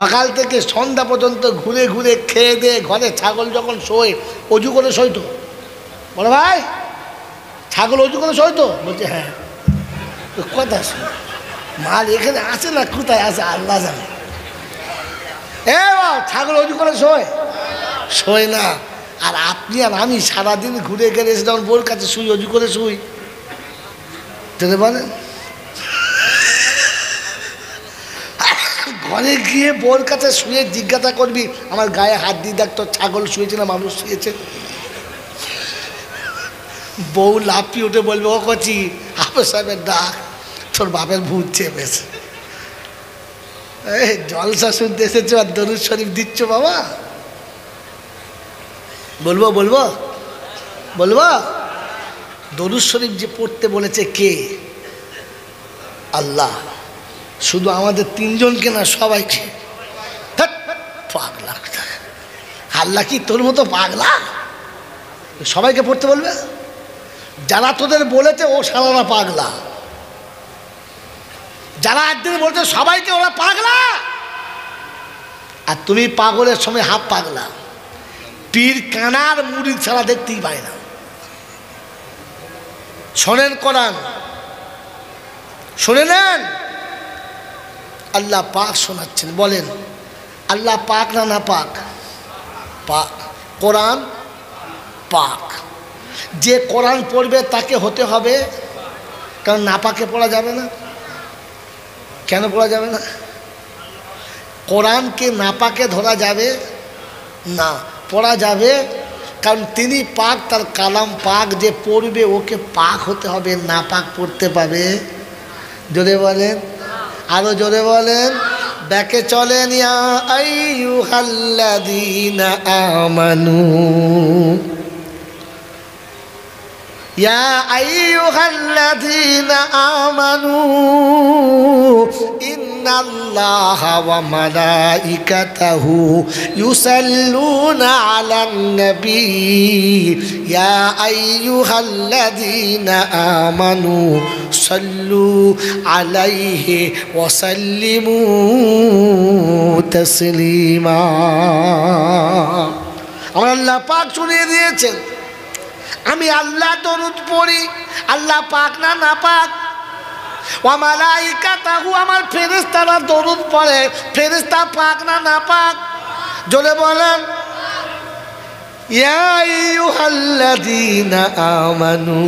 সকাল থেকে সন্ধ্যা পর্যন্ত ঘুরে ঘুরে খেয়ে দিয়ে ঘরে ছাগল যখন শোয় অজু করে শোয় তো? বলো ভাই, ছাগল অজু করে শোয় তো? বলছে হ্যাঁ। কথা শোনো, মাল এখানে আসে না, কোথায় আসে আল্লাহ জানে। ছাগল অজু করে শোয়? শোয় না। আর আপনি আর আমি সারাদিন ঘুরে গেলে এসে যখন বোর কাছে শুই, অজু করে শুই, তাহলে বলেন ঘরে গিয়ে বোর কাছে শুয়ে জিজ্ঞাসা করবি আমার গায়ে হাত দিয়ে দেখ তোর ছাগল শুয়েছে না মানুষ শুয়েছে? বউ লাফিয়ে উঠে বলবে ও কচি, হাফেজ সাহেবের ডাক, তোর বাপের ভূত চেপেছে। এই জলসা শুনতে এসেছো আর দরুদ শরীফ দিচ্ছ বাবা? বলবো বলবো বলবো দরুদ শরীফ যে পড়তে বলেছে কে? আল্লাহ। শুধু আমাদের তিনজনকে না, সবাইকে। পাগলা, আল্লাহ কি তোর মতো পাগলা? সবাইকে পড়তে বলবে? যারা তোদের বলেছে ও সারারা পাগলা, যারা একদিন বলছে সবাইকে ওরা পাগলা, আর তুমি পাগলের সময় হাফ পাগলা। পীর কানার মুড়ি ছাড়া দেখতেই পায় না। শোনেন কোরআন, শুনে নেন। আল্লাহ পাক শোনাচ্ছেন, বলেন আল্লাহ পাক না না পাক? পাক। কোরআন পাক। যে কোরআন পড়বে তাকে হতে হবে, কারণ না পাকে পড়া যাবে না। কেন পড়া যাবে না? কোরআনকে না পাকে ধরা যাবে না, পড়া যাবে কারণ তিনি পাক, তার কালাম পাক। যে পড়বে ওকে পাক হতে হবে, না পাক পড়তে পাবে? জোরে বলেন, আরো জোরে বলেন। ব্যাকে চলেন। ইয়া আইয়ুহাল্লাযীনা আমানু, ইয়া আইয়ুহাল্লাযীনা আমানু ইন্নাল্লাহা ওয়া মালাইকাতাহু ইউসাল্লুনা আলান নবী ইয়া আইয়ুহাল্লাযীনা আমানু সাল্লু আলাইহি ওয়া সাল্লিমু তাসলিমা। আমার আল্লাহ পাক শুনিয়ে দিয়েছেন, আমি আল্লাহ দরুদ পড়ি। আল্লাহ পাক না না পাক? ওয়া মালাইকাতাহু, আমার ফেরেশতারা দরুদ পড়ে। ফেরেশতা পাক না না পাক? জোরে বলেন। ইয়া আইয়ুহাল্লাযীনা আমানু,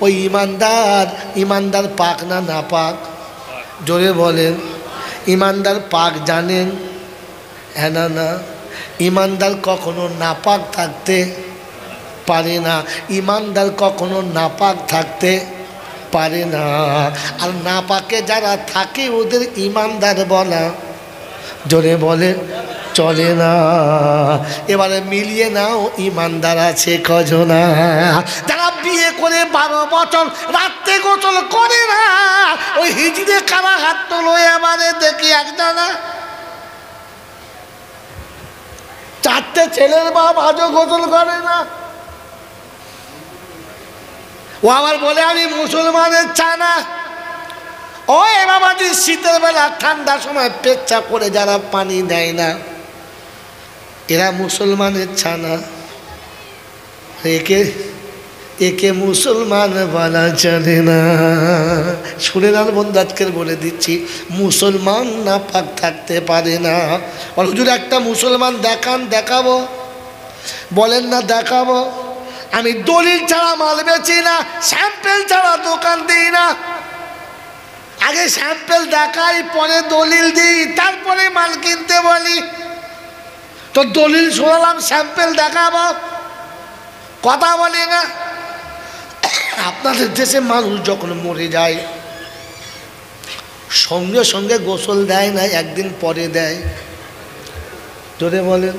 ওই ইমানদার, ইমানদার পাক না না পাক? জোরে বলেন। ইমানদার পাক জানেন? হ্যাঁ না না? ইমানদার কখনো নাপাক থাকতে পারে না। ইমানদার কখনো নাপাক থাকতে পারে না। আর নাপাকে যারা থাকে ওদের ইমানদার বলা, জোরে বলে, চলে না। এবারে মিলিয়ে নাও, ইমানদার আছে কজনা? যারা বিয়ে করে 12 বছর রাত্রে গোসল করে না, ওই হিজড়ে কারা হাত তোলো এবারে দেখি একজনা। 4টে ছেলের বাপ আজও গোসল করে না। ও আবার বলে আমি মুসলমানের ছানা। ও বাবাজি, শীতের বেলা ঠান্ডার সময় পেচ্ছাপ করে যারা পানি দেয় না, এরা মুসলমানের ছানা। একে একে মুসলমান বলা চলে না। শুনে না বন্ধু, আজকের বলে দিচ্ছি, মুসলমান না পাক থাকতে পারে না। আর হুজুর একটা মুসলমান দেখান, দেখাবো। বলেন না দেখাবো। আমি দলিল ছাড়া মাল বেচি না, স্যাম্পেল ছাড়া দোকান দিই না। আগে স্যাম্পেল দেখাই, পরে দলিল দিই, তারপরে মাল কিনতে বলি। তো দলিল শোনালাম, স্যাম্পেল দেখাবো, কথা বলি না। আপনাদের দেশে মানুষ যখন মরে যায় সঙ্গে সঙ্গে গোসল দেয় না, একদিন পরে দেয়। জোরে বলেন।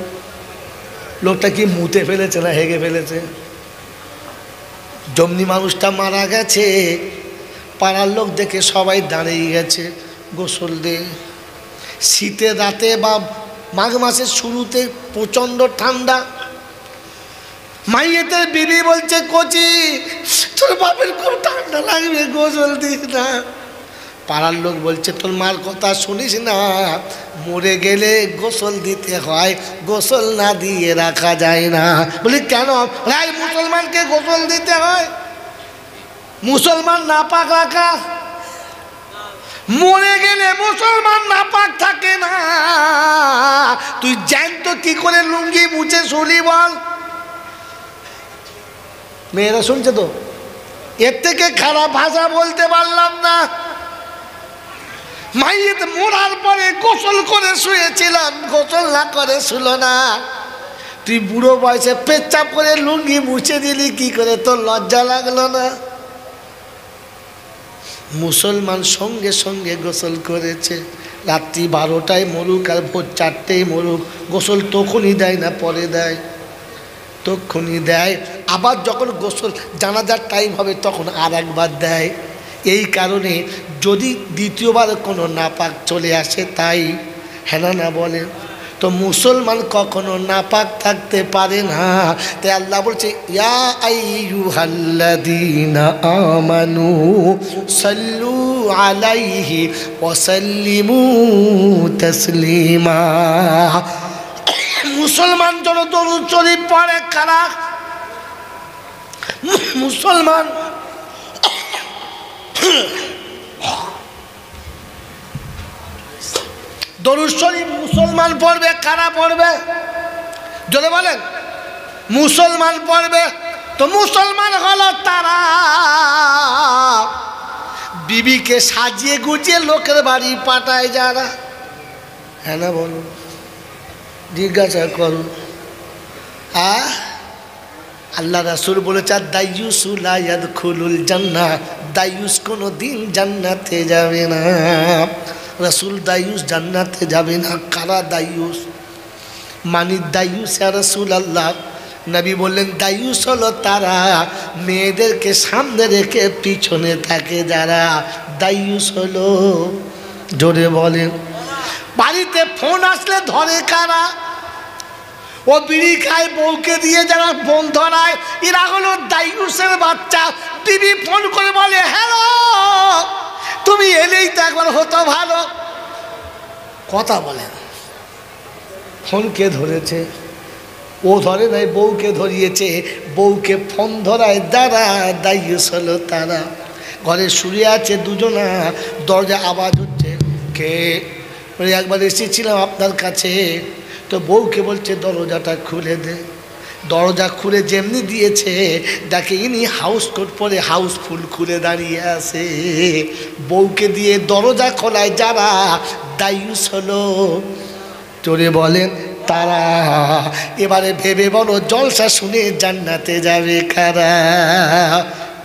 লোকটা কি মুতে ফেলেছে না হেগে ফেলেছে? যেমনি মানুষটা মারা গেছে, পাড়ার লোক দেখে সবাই দাঁড়িয়ে গেছে গোসল দিয়ে। শীতের রাতে বা মাঘ মাসের শুরুতে প্রচণ্ড ঠান্ডা। মাইয়েদের বিবি বলছে, কচি তোর বাপের খুব ঠান্ডা লাগবে, গোসল দিস না। পাড়ার লোক বলছে তোর মার কথা শুনিস না, মরে গেলে গোসল দিতে হয়, গোসল না দিয়ে রাখা যায় না। বলি কেন? ভাই মুসলমানকে গোসল দিতে হয়, মুসলমান নাপাক রাখা, মরে গেলে মুসলমান নাপাক থাকে না। তুই জ্যান্ত কি করে লুঙ্গি মুছে শুলি বল? মেয়েরা শুনছে তো, এর থেকে খারাপ ভাষা বলতে পারলাম না। মাইয়েত মরার পরে গোসল করে শুয়েছিলাম, গোসল না করে শুলো না। তুই বুড়ো বয়সে পেচ্ছাপ করে লুঙ্গি মুছে দিলি কি করে? তোর লজ্জা লাগলো না? মুসলমান সঙ্গে সঙ্গে গোসল করেছে, রাত্রি 12টায় মরুক আর ভোর 4টেই মরুক, গোসল তখনই দেয় না পরে দেয়? তখনই দেয়। আবার যখন গোসল জানাজার টাইম হবে তখন আর একবার দেয়। এই কারণে যদি দ্বিতীয়বার কোনো নাপাক চলে আসে, তাই হ্যাঁ না বলেন তো মুসলমান কখনো নাপাক থাকতে পারে না। তাই আল্লাহ বলছে ইয়া আইয়ুহাল্লাযীনা আমানু সাল্লু আলাইহি ওয়া সাল্লিমু তাসলিমা। মুসলমান যেন দরুদ শরীফ পড়ে। কারা? মুসলমান। দরুদ শরীফ মুসলমান পড়বে। কারা পড়বে? জোরে বলেন। মুসলমান পড়বে। তো মুসলমান হলো তারা বিবিকে সাজিয়ে গুজিয়ে লোকের বাড়ি পাঠায় যারা। হ্যাঁ না বলুন, জিজ্ঞাসা করুন। আল্লাহ রাসূল বলেছে দাইয়ুসু লা ইয়াদখুলুল জান্নাহ, দাইয়ুস কোনো দিন জান্নাতে যাবে না। রাসূল দাইয়ুস জান্নাতে যাবে না। কারা দাইয়ুস? মানি দাইয়ুস ইয়া রাসূলুল্লাহ। নবী বললেন দাইয়ুস হলো তারা মেয়েদেরকে সামনে রেখে পিছনে থাকে যারা। দাইয়ুস হলো, জোরে বলেন। বাড়িতে ফোন আসলে ধরে কারা? ও বিড়ি খায় বউকে দিয়ে যারা ফোন ধরায়, এরা হলো দাইয়ুসের বাচ্চা। বিবি ফোন করে বলে হ্যালো তুমি এলেই তো একবার হতো ভালো। কথা বলেন। ফোন কে ধরেছে? ও ধরে নাই, বউকে ধরিয়েছে। বউকে ফোন ধরায় যারা, দাইয়ুস হলো তারা। ঘরে শুয়ে আছে দুজনা, দরজা আওয়াজ হচ্ছে, কে? একবার এসেছিলাম আপনার কাছে, তো বউকে বলছে দরজাটা খুলে দে। দরজা খুলে যেমনি দিয়েছে দেখে ইনি হাউস কোট পরে হাউসফুল খুলে দাঁড়িয়ে আছে। বউকে দিয়ে দরজা খোলায় যারা, দাইয়ুস হলো, জোরে বলেন, তারা। এবারে ভেবে বলো জলসা শুনে জান্নাতে যাবে কারা?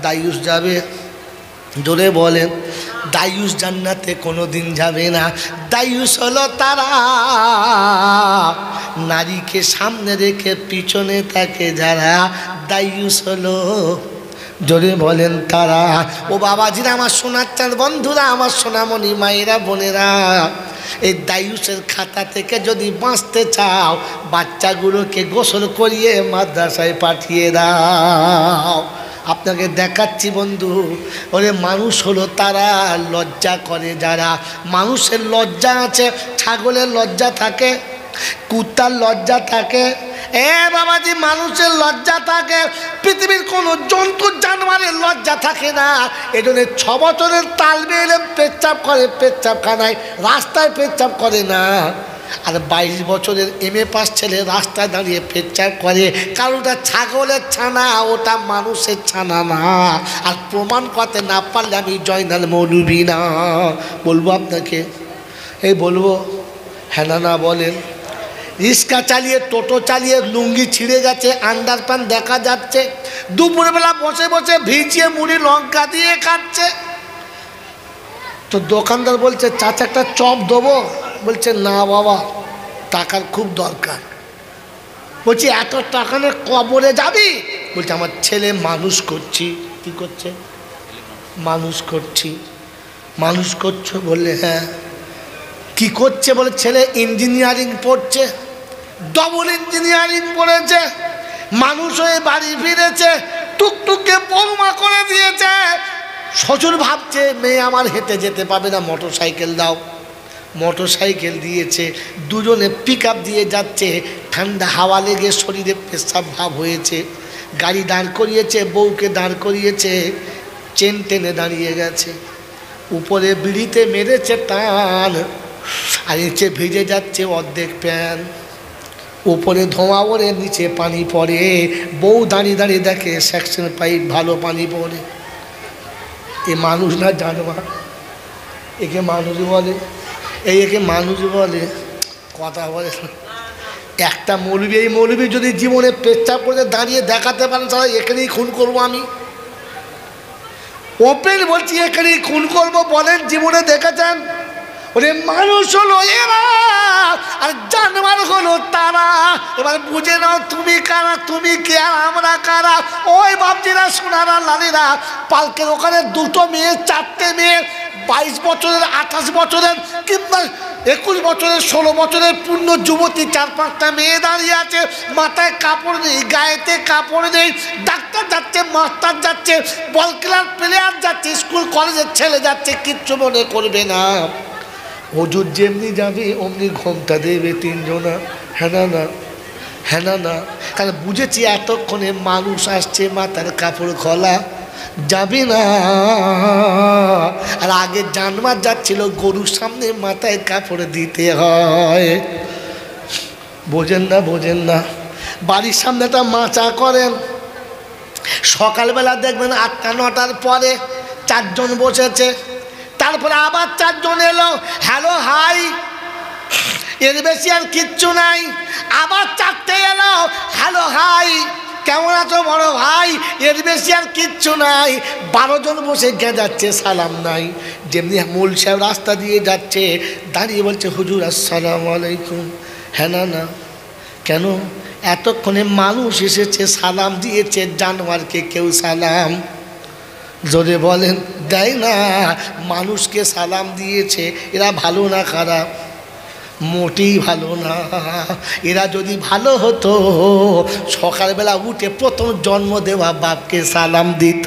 দাইয়ুস যাবে, জোরে বলেন। দাইয়ুস জান্নাতে কোনো দিন যাবে না। দাইয়ুস হলো তারা নারীকে সামনে রেখে পিছনে থাকে যারা। দাইয়ুস হলো, জোরে বলেন, তারা। ও বাবাজিরা, আমার সোনার চাঁদ বন্ধুরা, আমার সোনামণি মায়েরা বোনেরা, এই দাইয়ুসের খাতা থেকে যদি বাঁচতে চাও, বাচ্চাগুলোকে গোসল করিয়ে মাদ্রাসায় পাঠিয়ে দাও। আপনাকে দেখাচ্ছি বন্ধু, ওরে মানুষ হলো তারা লজ্জা করে যারা। মানুষের লজ্জা আছে, ছাগলের লজ্জা থাকে, কুত্তার লজ্জা থাকে। বাবাজি, মানুষের লজ্জা থাকে, পৃথিবীর কোনো জন্তু জানোয়ারের লজ্জা থাকে না। এই জন্য 6 বছরের তালবে এলে পেচ্ছাপ করে পেচ্ছাপখানায়, রাস্তায় পেচ্ছাপ করে না। আর 22 বছরের MA পাস ছেলে রাস্তায় দাঁড়িয়ে পেচ্ছাপ করে, কারণ ওটা ছাগলের ছানা, ওটা মানুষের ছানা না। আর প্রমাণ করতে না পারলে আমি জয়নাল মৌলবি না বলবো আপনাকে। এই বলবো, হ্যাঁ না বলেন। রিক্সা চালিয়ে, টোটো চালিয়ে লুঙ্গি ছিঁড়ে গেছে, আন্ডারপ্যান্ট দেখা যাচ্ছে, দুপুরবেলা বসে বসে ভিজিয়ে মুড়ি লঙ্কা দিয়ে খাচ্ছে। তো দোকানদার বলছে চাচা একটা চপ দেবো? বলছে না বাবা, টাকার খুব দরকার। বলছি এত টাকা নিয়ে কবরে যাবি? বলছে আমার ছেলে মানুষ করছি। কি করছে? মানুষ করছি। মানুষ করছো? বললে হ্যাঁ। কি করছে? বলে ছেলে ইঞ্জিনিয়ারিং পড়ছে, ডবল ইঞ্জিনিয়ারিং পড়েছে, মানুষ হয়ে বাড়ি ফিরেছে, টুকটুকে বৌমা করে দিয়েছে। শ্বশুর ভাবছে মেয়ে আমার হেঁটে যেতে পাবে না, মোটর সাইকেল দাও। মোটর সাইকেল দিয়েছে, দুজনে পিক আপ দিয়ে যাচ্ছে। ঠান্ডা হাওয়া লেগে শরীরে পেশাব ভাব হয়েছে। গাড়ি দাঁড় করিয়েছে, বউকে দাঁড় করিয়েছে, চেন টেনে দাঁড়িয়ে গেছে। উপরে বিড়িতে মেরেছে টান, আর নিচে ভিজে যাচ্ছে অর্ধেক প্যান। উপরে ধোঁয়া ওড়ে, নিচে পানি পড়ে। বউ দাঁড়িয়ে দাঁড়িয়ে দেখে সেকশন পাইপ, ভালো পানি পড়ে। এ মানুষ না জানোয়ার? একে মানুষ বলে? একে মানুষ বলে? কথা বলে একটা মৌলবি। এই মৌলবি যদি জীবনে পেচ্ছাপ করে দাঁড়িয়ে দেখাতে পারেন, তাহলে এখানেই খুন করবো আমি। ওপেন বলছি, এখানেই খুন করবো। বলেন জীবনে দেখেছেন? ওরে মানুষ হলো এরা, আর জানোয়ার হলো তারা। এবার বুঝে নাও তুমি কারা, তুমি কে আর আমরা কারা। ওই বাপজিরা, সোনারা, লালিরা, পালকের ওখানে দুটো মেয়ে, চারটে মেয়ে, 22 বছরের, 28 বছরের, কিংবা 21 বছরের, 16 বছরের পূর্ণ যুবতী, 4-5টা মেয়ে দাঁড়িয়ে আছে। মাথায় কাপড় নেই, গায়েতে কাপড় নেই। ডাক্তার যাচ্ছে, মাস্টার যাচ্ছে, বল খেলার প্লেয়ার যাচ্ছে, স্কুল কলেজের ছেলে যাচ্ছে, কিচ্ছু মনে করবে না। হুজুর যেমনি যাবে অমনি ঘোমটা দেবে 3 জনা। হ্যাঁ না না, হ্যাঁ না না। কারণ বুঝেছি এতক্ষণে মানুষ আসছে, মাথার কাপড় খোলা যাবে না। আর আগে জানোয়ার যাচ্ছিল, গরুর সামনে মাথায় কাপড় দিতে হয়। বোঝেন না, বোঝেন না। বাড়ির সামনে একটা মাচা করেন, সকালবেলা দেখবেন 8টা-9টার পরে 4 জন বসেছে, তারপরে আবার 4 জন এলো, হ্যালো হাই, এর বেশি আর কিচ্ছু নাই। আবার 4টে এলো, হ্যালো হাই, কেমন আছো বড় ভাই, এর বেশি আর কিচ্ছু নাই। 12 জন বসে গেঁজাচ্ছে, সালাম নাই। যেমনি মূল সাহেব রাস্তা দিয়ে যাচ্ছে, দাঁড়িয়ে বলছে হুজুর আসসালামু আলাইকুম। হ্যাঁ না না, কেন? এতক্ষণে মানুষ এসেছে, সালাম দিয়েছে, জানোয়ারকে কেউ সালাম জোরে বলেন দেয় না। মানুষকে সালাম দিয়েছে, এরা ভালো না খারাপ? মোটেই ভালো না। এরা যদি ভালো হতো, সকালবেলা উঠে প্রথম জন্ম দেওয়া বাপকে সালাম দিত।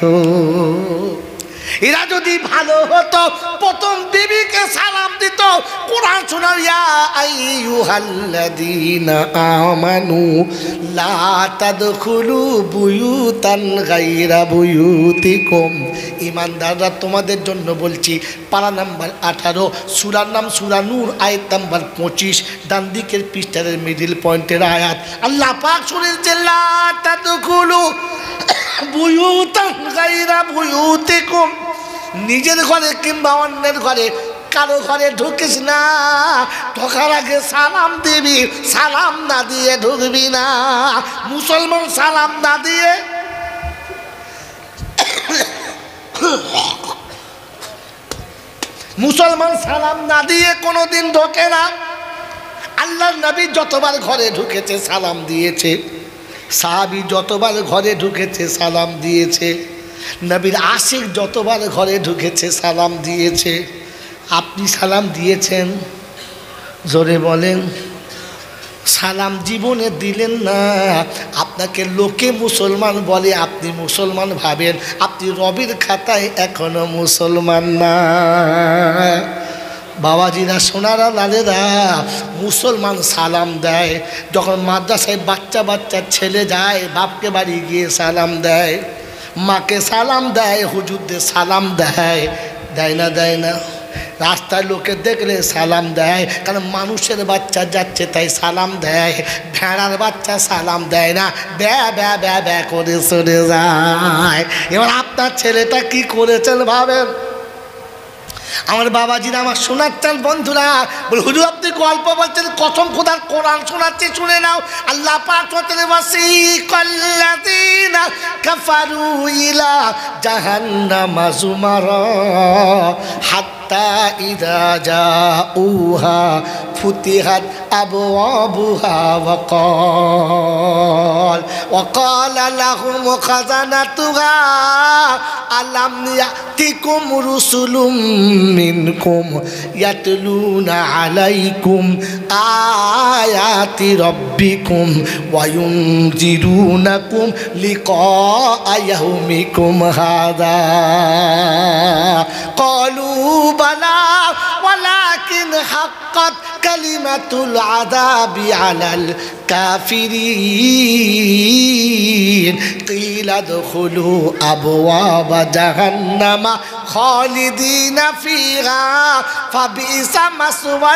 এরা যদি ভালো হতো, প্রথম বিবিকে সালাম দিত। কোরআন শোনাও, ইয়া আইয়ুহাল্লাযীনা আমানু লা তাদখুলু বুয়ুতান গায়রা বুয়ুতিকুম। ঈমানদাররা, তোমাদের জন্য বলছি, পারা নাম্বার 18, সূরার নাম সূরা নূর, আয়াত নাম্বার 25, ডান দিকের পৃষ্ঠার মিডল পয়েন্টের আয়াত। আল্লাহ পাক শুনেছেন, লা তাদখুলু বুয়ুতান গায়রা বুয়ুতিকুম। নিজের ঘরে কিংবা অন্যের ঘরে, কারো ঘরে ঢুকিস না। ঢোকার আগে সালাম দিবি, সালাম না দিয়ে ঢুকবি না। মুসলমান সালাম না দিয়ে, মুসলমান সালাম না দিয়ে কোনোদিন ঢোকে না। আল্লাহর নবী যতবার ঘরে ঢুকেছে সালাম দিয়েছে, সাহাবী যতবার ঘরে ঢুকেছে সালাম দিয়েছে, নবীর আশিক যতবার ঘরে ঢুকেছে সালাম দিয়েছে। আপনি সালাম দিয়েছেন? জোরে বলেন। সালাম জীবনে দিলেন না। আপনাকে লোকে মুসলমান বলে, আপনি মুসলমান ভাবেন, আপনি রবির খাতায় এখনো মুসলমান না। বাবাজিরা, সোনারা, লালেরা, মুসলমান সালাম দেয়। যখন মাদ্রাসায় বাচ্চা বাচ্চা ছেলে যায়, বাপকে বাড়ি গিয়ে সালাম দেয়, মাকে সালাম দেয়, হুজুরদের সালাম দেয়, দেয় না? দেয় না? রাস্তায় লোকে দেখলে সালাম দেয়, কারণ মানুষের বাচ্চা যাচ্ছে তাই সালাম দেয়। ভেড়ার বাচ্চা সালাম দেয় না, ব্যা ব্যা ব্যা ব্যা করে সরে যায়। এবার আপনার ছেলেটা কি করেছেন ভাবেন। আমার বাবাজিরা আমার শোনাচ্ছেন বন্ধুরা, বলে হুজুর আপনি গল্প বলছেন, কসম খোদার কোরআন শোনাচ্ছি, শুনে নাও। আল্লাহ পাক বলেন, ওয়াসিকাল্লাযীনা কাফারু ইলা জাহান্নামা যুমারা হাত্তা ইযা জাউহা ফুতিহাত আবওয়াবুহা وقال لهم خزنتها ألم يأتكم رسل منكم يتلون عليكم آيات ربكم وينذرونكم لقاء يومكم هذا قالوا بلى ولكن حقت كلمة العذاب على الكافرين قيل ادخلوا أبواب جهنم خالدين فيها فبئس مثوى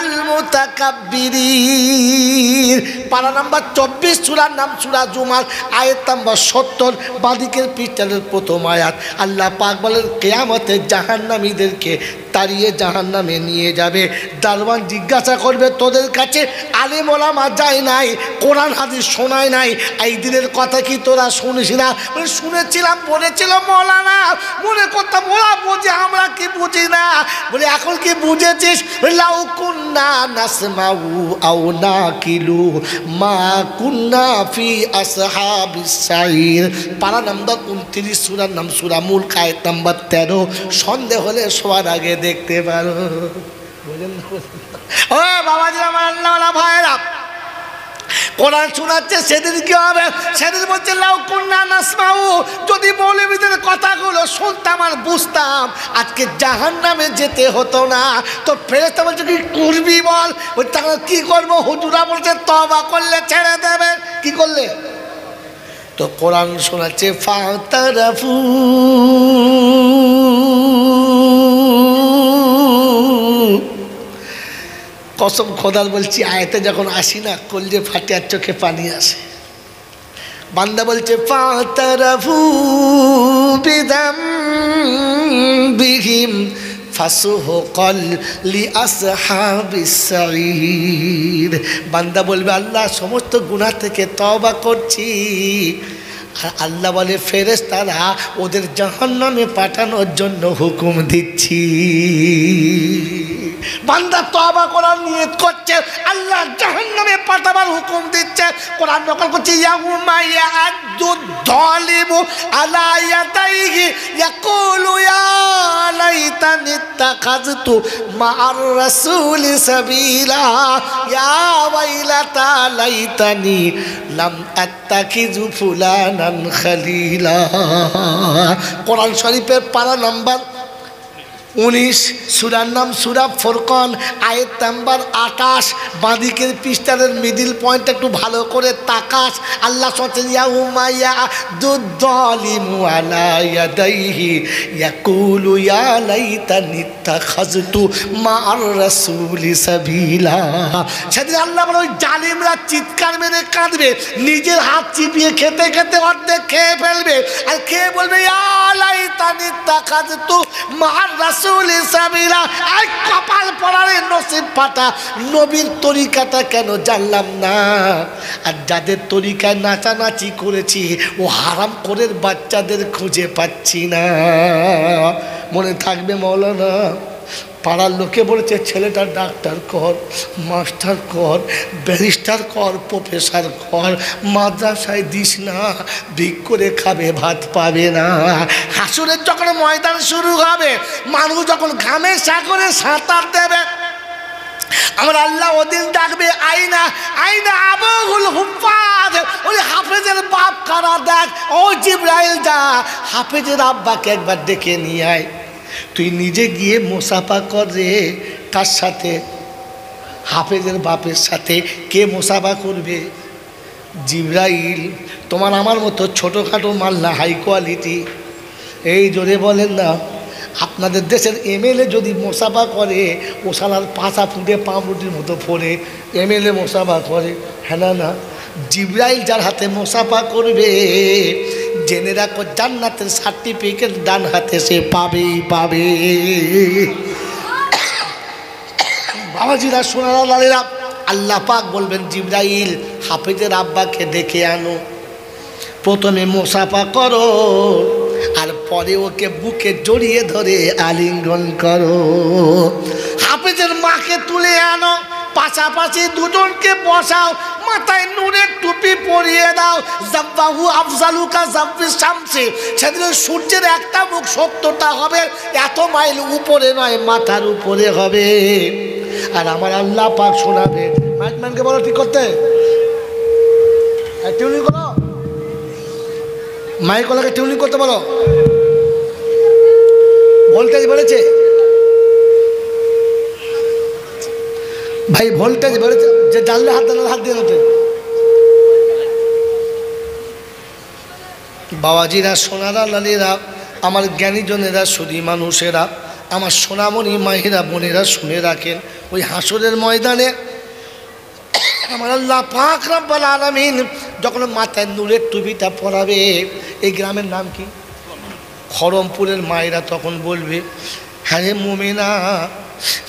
المتكبرين পারা নাম্বার 24 সূরার নাম সূরা জুমার আয়াত নাম্বার 70 বাদিকের পৃষ্ঠার প্রথম আয়াত আল্লাহ পাক বলেন কিয়ামতে জাহান্নামীদেরকে তাড়িয়ে জাহান্নামে নিয়ে যাবে দারওয়ান জিজ্ঞাসা করবে তোদের কাছে আলেম ওলামা যায় নাই কোরআন হাদিস শোনায় নাই এই দিনের কথা কি তোরা শুনিস না বলে শুনেছিলাম বলেছিল মাওলানা মনে করতাম ওরা বোঝে আমরা কি বুঝি না বলে এখন কি বুঝেছিস লাউ কুন্না নাসমাউ আও নাকিলু মা কুন্না ফি আসহাবিস সাইর পারা নাম্বার 29 সূরার নাম সূরা মুলক আয়াত নাম্বার 13 সন্দেহ হলে সবার আগে দেখতে পারো বুঝেন না ও বাবাজি আমার আল্লাহওয়ালা ভাইরা কোরআন শোনাচ্ছে সেদিন কি হবে সেদিন বলছে লাউ কুন্না নাসমাউ যদি মৌলবীদের কথাগুলো শুনতাম আর বুঝতাম আজকে জাহান্নামে যেতে হতো না তো ফেরেশতা বলছে কি করবি বল ওই তাহলে কি করবো হুজুরা বলছে তওবা করলে ছেড়ে দেবে কি করলে তো কোরআন শোনাচ্ছে ফাতারাফু কসম খোদার বলছি আয়াতে যখন আসি না কলজে ফাটে আর চোখে পানি আসে বান্দা বলছে ফাতারাফু বিযামবিহিম ফাসুহকাল লিআসহাবিস সাঈর বান্দা বলবে আল্লাহ সমস্ত গুনাহ থেকে তওবা করছি আর আল্লাহ বলে ফেরেশতারা ওদের জাহান্নামে পাঠানোর জন্য হুকুম দিচ্ছি বান্দা তওবা করার নিয়ত করছে আল্লাহ জাহান্নামে পাঠাবার হুকুম দিচ্ছে কোরআন নকল করছে ইয়াউমা ইয়াদু যালিমু আলা ইয়াদাইহি ইয়াকুলু ইয়া লাইতানি ইত্তাখাযতু মা'আর রাসূলি সাবিলা ইয়া ওয়াইলাতা লাইতানি লাম আত্তাখিযু ফুলানান খালিলা কোরআন শরীফের পারা নাম্বার 19 সূরার নাম সূরা ফুরকান আয়াত নাম্বার 28 বাদিকের পৃষ্ঠার মিডল পয়েন্ট একটু ভালো করে তাকাস আল্লাহ বলেন ইয়াউমা ইয়াদুদ যালিমু আলা ইয়াদাইহি ইয়াকুলু ইয়া লাইতানি ইত্তাখাযতু মা'আর রাসূলি সাবিলা সেদিন আল্লাহ বলে ওই জালিমরা চিৎকার মেরে কাঁদবে নিজের হাত চিপিয়ে খেতে খেতে অর্ধেক খেয়ে ফেলবে আর খেয়ে বলবে ইয়া লাইতানি ইত্তাখাযতু মা'আর সাবিলা আই কপাল পড়ারে নসিব ফাটা নবীর তরিকাটা কেন জানলাম না আর যাদের তরিকায় নাচানাচি করেছি ও হারাম করের বাচ্চাদের খুঁজে পাচ্ছি না মনে থাকবে মাওলানা পাড়ার লোকে বলেছে ছেলেটা ডাক্তার কর মাস্টার কর ব্যারিস্টার কর প্রফেসর কর মাদ্রাসায় দিস না ভিক করে খাবে ভাত পাবে না হাসুরের যখন ময়দান শুরু হবে মানুষ যখন ঘামে সাগরে সাঁতার দেবে আমার আল্লাহ ওদিন ডাকবে আইনা আইনা আবুল হুফাজ ওই হাফেজের বাপ কারা দেখ ও জিবরাইল যা হাফেজের আব্বাকে একবার ডেকে নিয়ে আয় তুই নিজে গিয়ে মুসাফা কর রে কার সাথে হাফেজের বাপের সাথে কে মুসাফা করবে জিবরাইল তোমার আমার মতো ছোটোখাটো মাল না হাই কোয়ালিটি এই জোরে বলেন না আপনাদের দেশের এমএলএ যদি মুসাফা করে ও সালার পাশা ফুটে পাউরুটির মতো ফোড়ে এমএলএ মুসাফা করে হ্যাঁ না জিবরাইল যার হাতে মুসাফা করবে জেনে রাখো জান্নাতের সার্টিফিকেট ডান হাতে সে পাবেই পাবে বাবাজিরা সোনারা আল্লাহ পাক বলবেন জিবরাইল হাফেজের আব্বাকে ডেকে আনো প্রথমে মুসাফা করো আর পরে ওকে বুকে জড়িয়ে ধরে আলিঙ্গন করো হাফেজের মাকে তুলে আনো পাশাপাশি দুজনকে বসাও, মাথায় নূরের টুপি পরিয়ে দাও। জাব্বাহু আফজালুকা জাব্বিস শামসি, সেদিন সূর্যের একটা মুখ 70টা হবে, এত মাইল উপরে নয়, মাথার উপরে হবে। আর আমার আল্লাহ পাক শোনাবে। মাইকম্যানকে বলো ঠিক করতে, টিউনিং করো, মাইকলাকে টিউনিং করতে বলো। ভোল্টেজ বেড়েছে ভাই, ভোল্টেজ বেড়েছে। যে জানলে হাত দাঁড়ালে হাত দিয়ে ওঠে। বাবাজিরা, সোনারা, লালীরা, আমার জ্ঞানীজনেরা, সুধী মানুষেরা, আমার সোনামণি মাহিরা বোনেরা শুনে রাখেন, ওই হাসরের ময়দানে আমার আল্লাহ পাক রব্বুল আলামিন যখন মাথায় নূরের টুপিটা পরাবে, এই গ্রামের নাম কি? খড়মপুরের মায়েরা তখন বলবে, হ্যাঁ রে মুমিনা,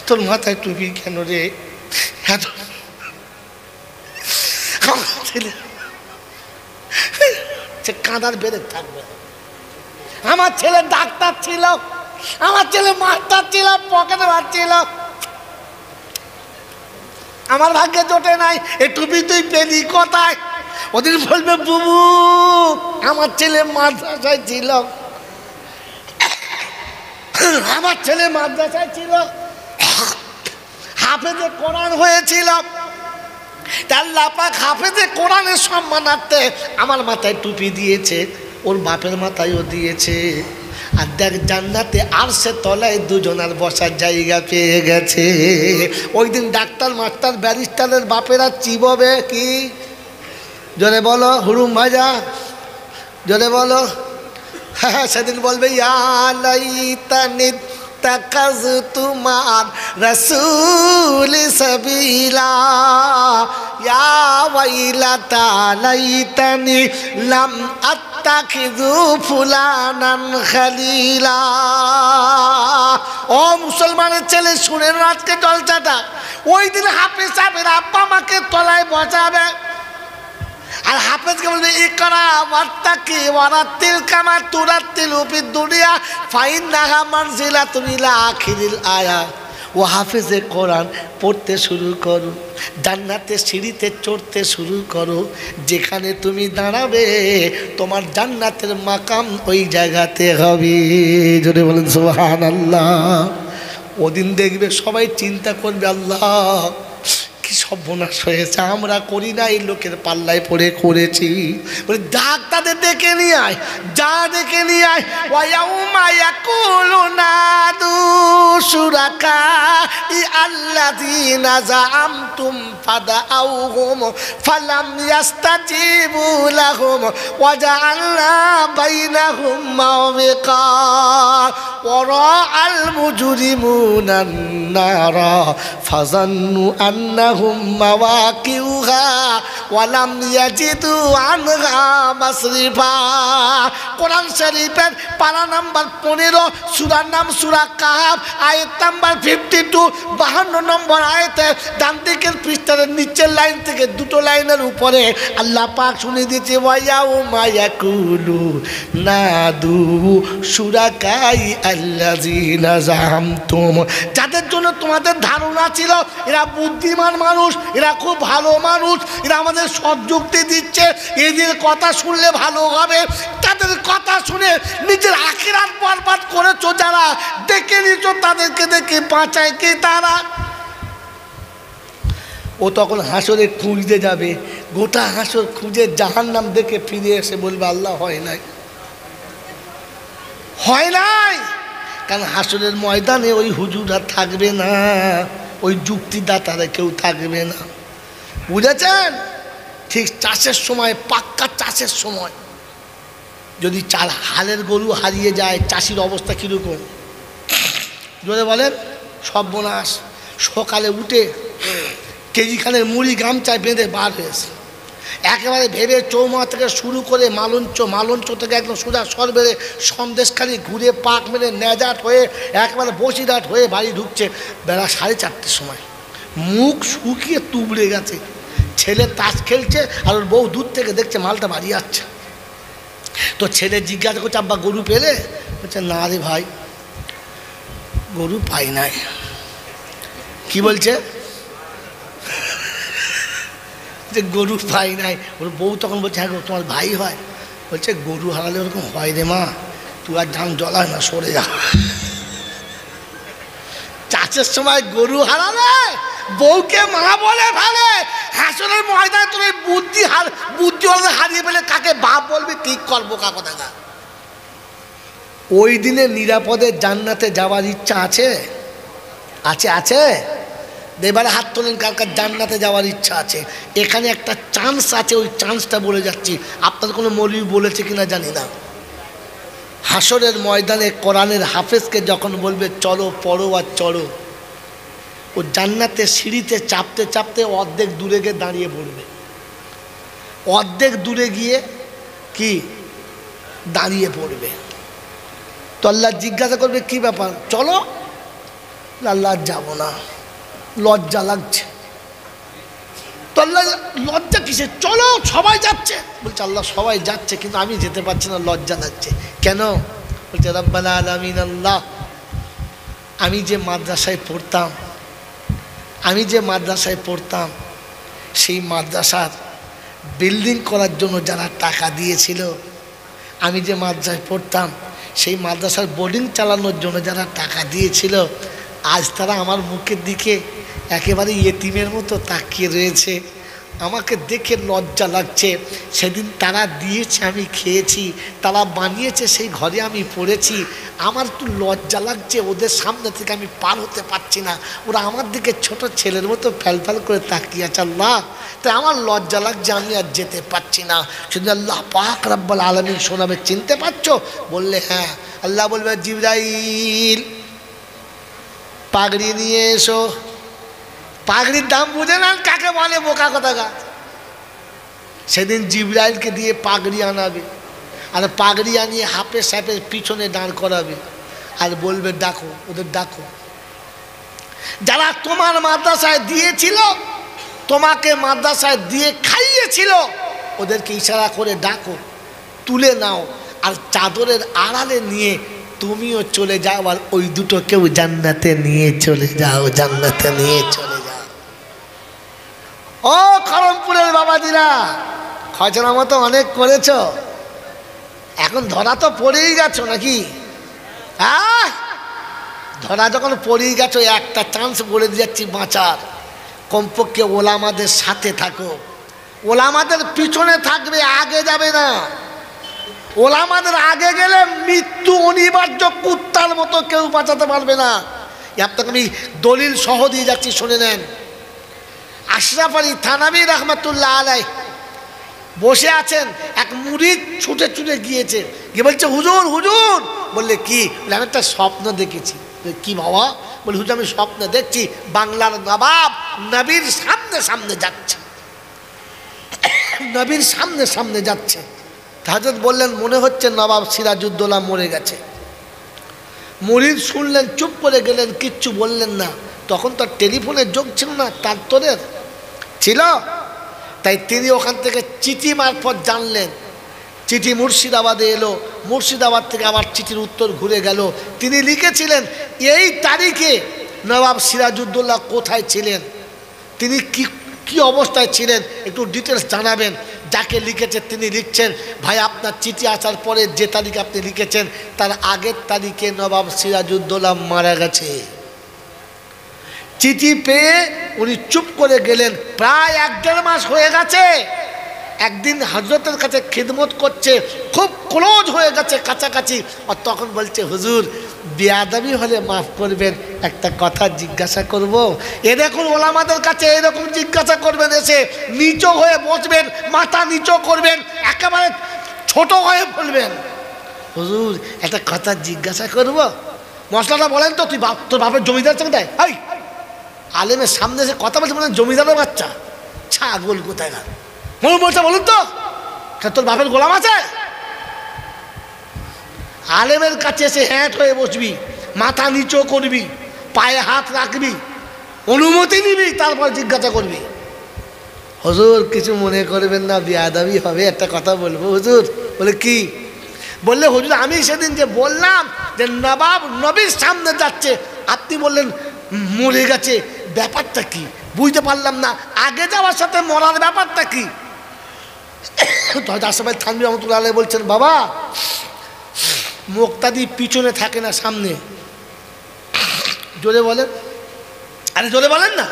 তোর মাথায় টুপি কেন রে? হ্যাঁ, সে কাঁদার বেড়ে থাকবে। আমার ছেলে ডাক্তার ছিল, আমার ছেলে মাস্টার ছিল, পকেটে মারছিল, আমার ভাগ্যে জোটে নাই। এই টুপি তুই পেলি কোথায়? ওদিন বলবে, বুবু আমার ছেলে মাদ্রাসায় ছিল, আমার ছেলে মাদ্রাসায় ছিল, হাফেজে কোরআন হয়েছিল। আল্লাহ পাক হাফেজে কোরআনের সম্মানার্থে আমার মাথায় টুপি দিয়েছে, ওর বাপের মাথায়ও দিয়েছে। আর দেখ, জান্নাতে আরশে তলায় দুজনার বসার জায়গা পেয়ে গেছে। ওই দিন ডাক্তার, মাস্টার, ব্যারিস্টারের বাপেরা চিববে কি? জোরে বলো হুড়ুম ভাজা, জোরে বলো। হ্যাঁ, সেদিন বলবে, ইয়া লাইতানি তাকাযতু মা'আর রাসূল সাবিলা, ইয়া ওয়াইলাতা লাইতানি লাম আত্তাখিযু ফুলানান খালিলা। ও মুসলমানের ছেলে, শুনে আজকে জলসাটা। ওই দিন হাফেজ সাহেবের আব্বা মাকে তলায় বসাবে, আর হাফেজকে বলবে, ইকরা ওয়াত্তাকি ওয়ারাত্তিল কামা তুরাত্তিল ফিদ দুনিয়া ফাইন্নাহা মানজিলাতুন ইলা আখিরিল আয়া। ও হাফেজে কোরআন পড়তে শুরু করো, জান্নাতের সিঁড়িতে চড়তে শুরু করো। যেখানে তুমি দাঁড়াবে তোমার জান্নাতের মাকাম ওই জায়গাতে হবে। জোরে বলেন সুবহানাল্লাহ। ওদিন দেখবে সবাই চিন্তা করবে, আল্লাহ কি সর্বনাশ হয়েছে, আমরা করি না, এই লোকের পাল্লায় পড়ে করেছি। বলে, ডাক তাদের ডেকে নিয়ে আয়, যা ডেকে নিয়ে আয়। ওয়ায়াউমা ইয়াকুলু নাদু শুরাকাই আল্লাযীনা যাআমতুম ফাদাউহুম ফালাম ইয়াস্তাজিবু লাহুম ওয়া জাআলনা বাইনাহুম মাওবিকা ওয়া রাআল মুজরিমুনা আন-নারা ফাযান্নু আন্নাহুম মাওয়াকিউহা ওয়া লাম ইয়াজিদু আনহা মাসরিফা। কোরআন শরীফের পারা নাম্বার 15, সূরার নাম সূরা কাহাফ, আয়াত নাম্বার 52, 52 নম্বর আয়াতে ডান দিকের পৃষ্ঠার নিচের লাইন থেকে দুটো লাইনের উপরে আল্লাহ পাক শুনিয়ে দিয়েছে, ওয়ায়াউমা ইয়াকুলু নাদু শুরাকাই আল্লাযীনা যাআমতুম। যাদের জন্য তোমাদের ধারণা ছিল এরা বুদ্ধিমান মানুষ, এরা খুব ভালো মানুষ, এরা আমাদের সৎযুক্তি দিচ্ছে, এদের কথা শুনলে ভালো হবে, তাদের কথা শুনে নিজের আখিরাত বরবাদ করেছো যারা, ডেকে নিছো তাদেরকে দেখে বাঁচায় কে? তারা। ও তখন হাসরে খুঁজতে যাবে, গোটা হাসর খুঁজে জাহান্নাম দেখে ফিরে এসে বলবে, আল্লাহ হয় নাই, হয় নাই। কারণ হাসরের ময়দানে ওই হুজুরা থাকবে না, ওই যুক্তিদাতারা কেউ থাকবে না। বুঝেছেন? ঠিক চাষের সময়, পাক্কা চাষের সময় যদি হালের গরু হারিয়ে যায়, চাষির অবস্থা কীরকম জোরে বলেন? সর্বনাশ। সকালে উঠে কেজিখানের মুড়ি গামছায় বেঁধে বার হয়েছে, একেবারে ভেবে চৌমা থেকে শুরু করে মালঞ্চ থেকে একদম সোজা সর বেড়ে সন্দেশখালি ঘুরে পাক মেরে নেজাট হয়ে একেবারে বসিরহাট হয়ে বাড়ি ঢুকছে বেলা 4:30 সময়। মুখ শুকিয়ে তুবড়ে গেছে, ছেলে তাস খেলছে আর ওর বউ দূর থেকে দেখছে মালটা বাড়ি যাচ্ছে। তো ছেলে জিজ্ঞাসা করছে, আব্বা গরু পেলে? বলছে, না রে ভাই, গরু পাই নাই। কি বলছে? যে গরু ভাই নাই। ওর বউ তখন বলছে হ্যাঁ গো তোমার ভাই হয়? বলছে গরু হারালে ওরকম হয় রে মা, তুই আর ধান জ্বলায় না, সরে যা। চাষের সময় গরু হারালে বউকে মা বলে ফেলে, হাসনের ময়দানে তোর বুদ্ধি হারিয়ে ফেলে কাকে বাপ বলবি, ঠিক করবো কাকো দেখা। ওই দিনে নিরাপদে জান্নাতে যাওয়ার ইচ্ছা আছে? আছে আছে? এবারে হাত তোলেন কার কার জান্নাতে যাওয়ার ইচ্ছা আছে। এখানে একটা চান্স আছে, ওই চান্সটা বলে যাচ্ছি। আপনার কোনো মৌলবি বলেছে কিনা জানি না। হাসরের ময়দানে কোরআনের হাফেজকে যখন বলবে চলো পড়ো আর চড়ো, ও জান্নাতের সিঁড়িতে চাপতে চাপতে অর্ধেক দূরে গিয়ে দাঁড়িয়ে পড়বে। অর্ধেক দূরে গিয়ে কি দাঁড়িয়ে পড়বে। তো আল্লাহ জিজ্ঞাসা করবে কি ব্যাপার, চলো। আল্লাহ যাব না, লজ্জা লাগছে। তো আল্লাহ লজ্জা কিসে, চলো সবাই যাচ্ছে। বলছে আল্লাহ সবাই যাচ্ছে কিন্তু আমি যেতে পারছি না, লজ্জা লাগছে। কেন? বলছে রব্বানা আলামিন আল্লাহ, আমি যে মাদ্রাসায় পড়তাম সেই মাদ্রাসার বিল্ডিং করার জন্য যারা টাকা দিয়েছিল, আমি যে মাদ্রাসায় পড়তাম সেই মাদ্রাসার বোর্ডিং চালানোর জন্য যারা টাকা দিয়েছিল, আজ তারা আমার মুখের দিকে একেবারে ইয়েতিমের মতো তাকিয়ে রয়েছে। আমাকে দেখে লজ্জা লাগছে। সেদিন তারা দিয়েছে, আমি খেয়েছি, তারা বানিয়েছে, সেই ঘরে আমি পড়েছি। আমার একটু লজ্জা লাগছে, ওদের সামনে থেকে আমি পার হতে পারছি না। ওরা আমার দিকে ছোট ছেলের মতো ফ্যাল করে তাকিয়ে আছে। আল্লাহ, তাই আমার লজ্জা লাগছে, আমি আর যেতে পারছি না। শুধু আল্লাহ পাক রব্বুল আলামিন শোনাবে, চিনতে পারছো? বললে হ্যাঁ। আল্লাহ বলবে জিবরাইল পাগড়ি নিয়ে এসো। পাগড়ির দাম বুঝে না কাকে বলে, বোকা কথা গা। সেদিন জিবরাইলকে দিয়ে পাগড়ি আনাবে, আর পাগড়ি আনিয়ে হাফেজ সাহেবের পিছনে দাঁড় করাবে, আর বলবে ডাকো, ওদের ডাকো। যারা তোমার মাদ্রাসায় দিয়েছিল, তোমাকে মাদ্রাসায় দিয়ে খাইয়েছিল, ওদেরকে ইশারা করে ডাকো, তুলে নাও, আর চাদরের আড়ালে নিয়ে তুমিও চলে যাও, আর ওই দুটো কেউ জান্নাতে নিয়ে চলে যাও, জান্নাতে নিয়ে চলে যাও। ও খড়মপুরের বাবাজিরা, খরচা মতো অনেক করেছ, এখন ধরা তো পড়েই গেছো নাকি? হ্যাঁ, ধরা যখন পড়েই গেছো, একটা চান্স বলে দিচ্ছি বাঁচার। কমপক্ষে ওলামাদের সাথে থাকো, ওলামাদের পিছনে থাকবে, আগে যাবে না। ওলামাদের আগে গেলে মৃত্যু অনিবার্য, কুত্তার মতো কেউ বাঁচাতে পারবে না। আপনাকে আমি দলিল সহ দিয়ে যাচ্ছি, শুনে নেন। আশরাফ আলী থানভী রহমতুল্লাহ আলাই বসে আছেন, এক মুরিদ ছুটে ছুটে গিয়েছে, গিয়ে বলছে হুজুর হুজুর। বললে কি? আমি একটা স্বপ্ন দেখেছি। কি বাবা? বলে হুজুর আমি স্বপ্ন দেখছি বাংলার নবাব নবীর সামনে সামনে যাচ্ছে, নবীর সামনে সামনে যাচ্ছে। হযরত বললেন মনে হচ্ছে নবাব সিরাজউদ্দৌলা মরে গেছে। মুরিদ শুনলেন, চুপ করে গেলেন, কিচ্ছু বললেন না। তখন তো টেলিফোনের যোগ ছিল না, তার তোরের ছিল। তাই তিনি ওখান থেকে চিঠি মারফত জানলেন। চিঠি মুর্শিদাবাদে এলো, মুর্শিদাবাদ থেকে আবার চিঠির উত্তর ঘুরে গেল। তিনি লিখেছিলেন এই তারিখে নবাব সিরাজউদ্দৌলা কোথায় ছিলেন, তিনি কি অবস্থায় ছিলেন, একটু ডিটেলস জানাবেন। যাকে লিখেছে তিনি লিখছেন, ভাই আপনার চিঠি আসার পরে যে তারিখে আপনি লিখেছেন তার আগের তারিখে নবাব সিরাজউদ্দৌলা মারা গেছে। চিঠি পেয়ে উনি চুপ করে গেলেন। প্রায় 1-1.5 মাস হয়ে গেছে। একদিন হযরতের কাছে খিদমত করছে, খুব ক্লোজ হয়ে গেছে, কাছাকাছি। আর তখন বলছে হুজুর বেয়াদবি হলে মাফ করবেন, একটা কথা জিজ্ঞাসা করব। এ দেখুন ওলামাদের কাছে এরকম জিজ্ঞাসা করবেন, এসে নিচু হয়ে বসবেন, মাথা নিচু করবেন, একেবারে ছোট হয়ে বলবেন হুজুর একটা কথা জিজ্ঞাসা করব। মশলাটা বলেন তো, তুই তোর বাপের জমিদার সঙ্গে দেয় আলেমের সামনে এসে কথা বলছে, মানে জমিদারের বাচ্চা, ছাগল কোথায় গা বলছে বলুন তো, তোর বাপের গোলাম আছে? আলেমের কাছে এসে হ্যাট হয়ে বসবি, মাথা নিচু করবি, পায়ে হাত রাখবি, অনুমতি নিবি, তারপর জিজ্ঞাসা করবি। হুজুর কিছু মনে করবেন না, বেয়াদবি হবে, একটা কথা বলবো হুজুর। বলে কি? বললে হুজুর আমি সেদিন যে বললাম যে নবাব নবীর সামনে যাচ্ছে, আপনি বললেন মরে গেছে, ব্যাপারটা কি? বুঝতে পারলাম না আগে যাওয়ার সাথে মরার ব্যাপারটা কি। তো হয়তো আশরাফ থানভী রহমতুল্লাহ আলাইহি বলছেন, বাবা মুক্তাদি পিছনে থাকে না সামনে। জোরে বলেন, আরে জোরে বলেন না।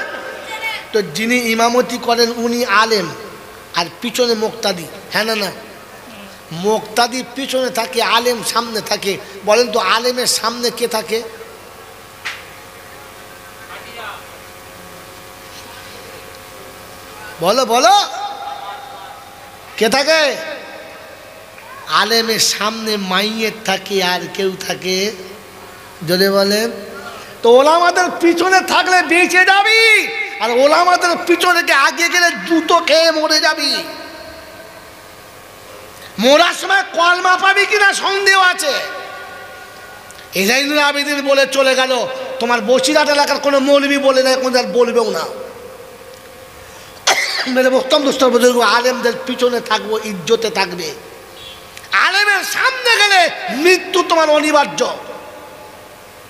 তো যিনি ইমামতি করেন উনি আলেম আর পিছনে মুক্তাদি, হ্যাঁ না না? মুক্তাদি পিছনে থাকে, আলেম সামনে থাকে। বলেন তো আলেমের সামনে কে থাকে? বলো বলো, কে থাকে? আলেমের সামনে মাইয়ের থাকে আর কেউ থাকে? যদি বলেন তো ওলামাদের পিছনে থাকলে বেঁচে যাবি, আর ওলামাদের পিছনে আগে গেলে জুতো খেয়ে মরে যাবি। মরার সময় কলমা পাবি কিনা সন্দেহ আছে। এই জাইনুল আবেদিন বলে চলে গেল, তোমার বসিরহাট এলাকার কোনো মৌলবি বলে না, কোনো আর বলবেও না। মেরে উত্তম দোস্তর বুজুর্গ, আলেমদের পিছনে থাকবো, ইজ্জতে থাকবে। আলেমের সামনে গেলে মৃত্যু তোমার অনিবার্য,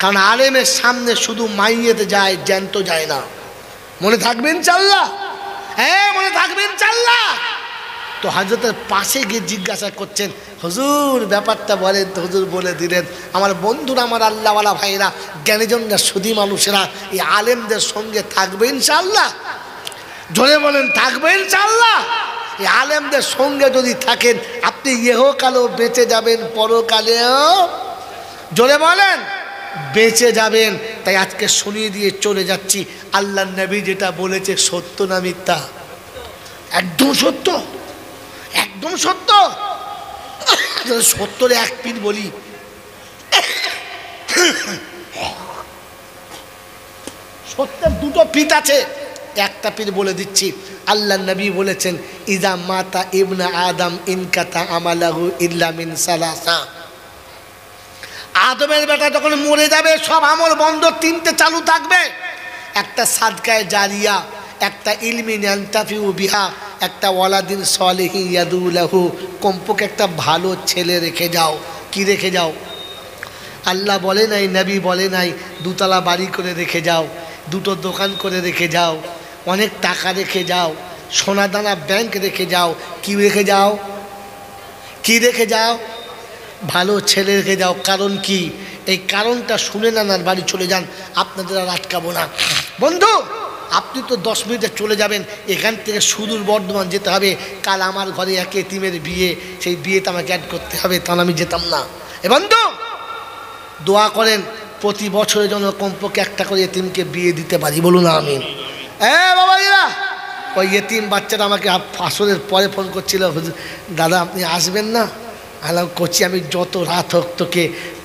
কারণ আলেমের সামনে শুধু মাইয়েতে যায়, জ্যান্ত যায় না। মনে থাকবে ইনশাআল্লাহ? হ্যাঁ মনে থাকবে ইনশাআল্লাহ। তো হযরতের পাশে গিয়ে জিজ্ঞাসা করছেন, হুজুর ব্যাপারটা বলেন তো। হুজুর বলে দিলেন, আমার বন্ধুরা, আমার আল্লাহওয়ালা ভাইরা, জ্ঞানীজনরা, সুধী মানুষেরা এই আলেমদের সঙ্গে থাকবে ইনশাআল্লাহ। জোরে বলেন, থাকবে ইনশাআল্লাহ। এই আলেমদের সঙ্গে যদি থাকেন আপনি ইহকালেও বেঁচে যাবেন, পরকালেও জোরে বলেন বেঁচে যাবেন। তাই আজকে শুনিয়ে দিয়ে চলে যাচ্ছি, আল্লাহর নবী যেটা বলেছে সত্য না মিথ্যা? একদম সত্য, একদম সত্য। সত্তরে এক পীর বলি, সত্যের দুটো পীর আছে। একটা পীর বলে দিচ্ছি, আল্লাহ নবী বলেছেন, ইজা মাতা ইবনা আদম ইনকাতা আমালাহু ইল্লা মিন সালাসা। আদমের বেটা যখন মরে যাবে সব আমল বন্ধ, তিনটে চালু থাকবে। একটা সাদকায়ে জারিয়া, একটা ইলমি ইয়ানতাফিউ বিহা, একটা ওয়ালাদিন সালিহি ইয়াদু লাহু। কমপক্ষে একটা ভালো ছেলে রেখে যাও। কি রেখে যাও? আল্লাহ বলে নাই, নবী বলে নাই দুতলা বাড়ি করে রেখে যাও, দুটো দোকান করে রেখে যাও, অনেক টাকা রেখে যাও, সোনাদানা ব্যাংক রেখে যাও। কি রেখে যাও? কি রেখে যাও? ভালো ছেলে রেখে যাও। কারণ কি? এই কারণটা শুনে নেন আর বাড়ি চলে যান, আপনাদের আর আটকাবো না। বন্ধু আপনি তো 10 মিনিটে চলে যাবেন, এখান থেকে সুদূর বর্ধমান যেতে হবে। কাল আমার ঘরে এক এতিমের বিয়ে, সেই বিয়েতে আমাকে অ্যাড করতে হবে, তাহলে আমি যেতাম না। এ বন্ধু দোয়া করেন প্রতি বছরের জন্য কমপক্ষে একটা করে এতিমকে বিয়ে দিতে পারি, বলুন আমিন। বাবাজিরা, ওই এতিম বাচ্চাটা আমাকে আসরের পরে ফোন করছিল, দাদা আপনি আসবেন না? আলাম করছি, আমি যত রাত হোক তোকে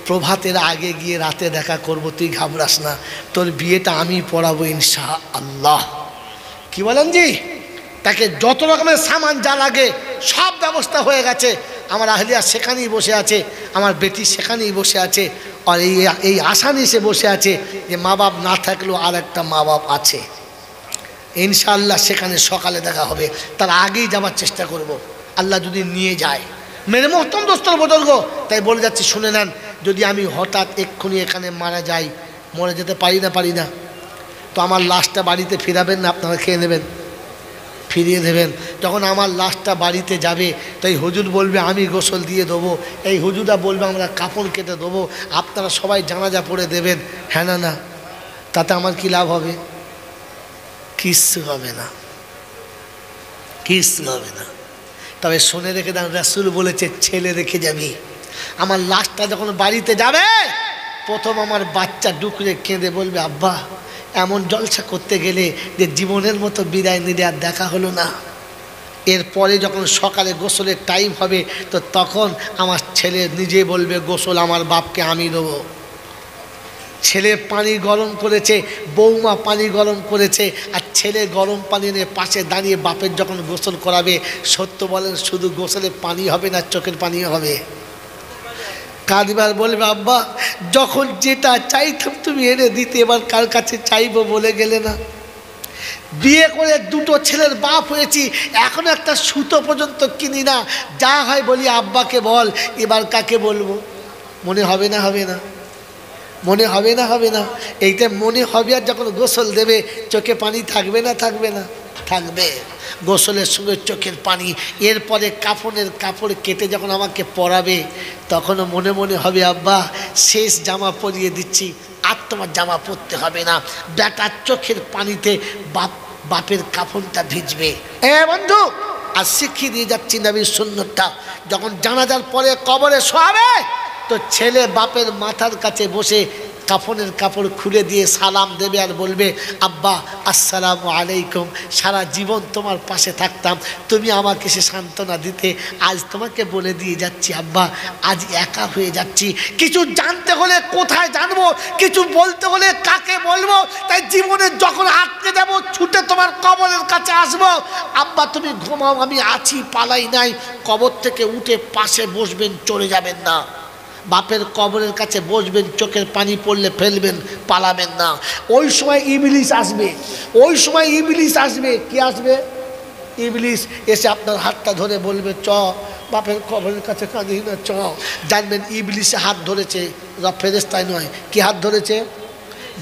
প্রভাতের আগে গিয়ে রাতে দেখা করব, তুই ঘাবড়াস না, তোর বিয়েটা আমি পড়াবো ইনশাআল্লাহ। কি বলেন জি? তাকে যত রকমের সামান যা লাগে সব ব্যবস্থা হয়ে গেছে। আমার আহলিয়া সেখানেই বসে আছে, আমার বেটি সেখানেই বসে আছে, আর এই আশা নিয়ে সে বসে আছে যে মা বাপ না থাকলেও আর একটা মা বাপ আছে। ইনশাআল্লাহ সেখানে সকালে দেখা হবে, তার আগেই যাওয়ার চেষ্টা করব, আল্লাহ যদি নিয়ে যায়। মেরে মোহতরম দোস্তর বুজুর্গ, তাই বলে যাচ্ছি শুনে নেন, যদি আমি হঠাৎ এক্ষুনি এখানে মারা যাই, মরে যেতে পারি না, তো আমার লাশটা বাড়িতে ফিরাবেন না? আপনারা খেয়ে নেবেন, ফিরিয়ে দেবেন। যখন আমার লাশটা বাড়িতে যাবে তাই হুজুর বলবে আমি গোসল দিয়ে দেবো, এই হুজুরটা বলবে আমরা কাপড় কেটে দেবো, আপনারা সবাই জানাজা পড়ে দেবেন। হ্যাঁ না না? তাতে আমার কি লাভ হবে? কিচ্ছু হবে না, কিচ্ছু হবে না। তবে শুনে রেখে দেন, রাসূল বলেছে ছেলে রেখে যাবি। আমার লাশটা যখন বাড়িতে যাবে প্রথম আমার বাচ্চা ডুকরে কেঁদে বলবে, আব্বা এমন জলসা করতে গেলে যে জীবনের মতো বিদায় নিলে আর দেখা হলো না। এরপরে যখন সকালে গোসলের টাইম হবে তো তখন আমার ছেলে নিজে বলবে গোসল আমার বাপকে আমি দেবো। ছেলে পানি গরম করেছে, বৌমা পানি গরম করেছে, আর ছেলে গরম পানি নিয়ে পাশে দাঁড়িয়ে বাপের যখন গোসল করাবে, সত্য বলেন শুধু গোসলে পানি হবে না, চোখের পানি হবে। কাঁদবার বলবে, আব্বা যখন যেটা চাইতাম তুমি এনে দিতে, এবার কার কাছে চাইবো বলে গেলে না। বিয়ে করে দুটো ছেলের বাপ হয়েছি, এখনো একটা সুতো পর্যন্ত কিনি না, যা হয় বলি আব্বাকে বল, এবার কাকে বলবো? মনে হবে না? হবে না? মনে হবে না? হবে না? এইটা মনে হবে। আর যখন গোসল দেবে চোখে পানি থাকবে না? থাকবে না? থাকবে। গোসলের সঙ্গে চোখের পানি। এরপরে কাফনের কাপড় কেটে যখন আমাকে পরাবে তখনও মনে মনে হবে আব্বা শেষ জামা পরিয়ে দিচ্ছি, আর তোমার জামা পরতে হবে না। বেটার চোখের পানিতে বাপের কাফনটা ভিজবে। বন্ধু, আর শিখিয়ে দিয়ে যাচ্ছি নবীর সুন্নতটা। যখন জানাজার পরে কবরে শোয়াবে তো ছেলে বাপের মাথার কাছে বসে কাফনের কাপড় খুলে দিয়ে সালাম দেবে আর বলবে আব্বা আসসালামু আলাইকুম, সারা জীবন তোমার পাশে থাকতাম, তুমি আমাকে সে সান্ত্বনা দিতে, আজ তোমাকে বলে দিয়ে যাচ্ছি আব্বা আজ একা হয়ে যাচ্ছি। কিছু জানতে হলে কোথায় জানবো, কিছু বলতে হলে কাকে বলবো, তাই জীবনে যখন আটকে যাবো ছুটে তোমার কবরের কাছে আসবো। আব্বা তুমি ঘুমাও, আমি আছি, পালাই নাই। কবর থেকে উঠে পাশে বসবেন, চলে যাবেন না। বাপের কবরের কাছে বসবেন, চোখের পানি পড়লে ফেলবেন, পালাবেন না। ওই সময় ইবলিস আসবে, ওই সময় ইবলিস আসবে। কি আসবে? ইবলিস এসে আপনার হাতটা ধরে বলবে চ বাপের কবরের কাছে কাঁদি না, চ। জানবেন ইবলিসে হাত ধরেছে, ফেরেশতায় নয়। কি হাত ধরেছে?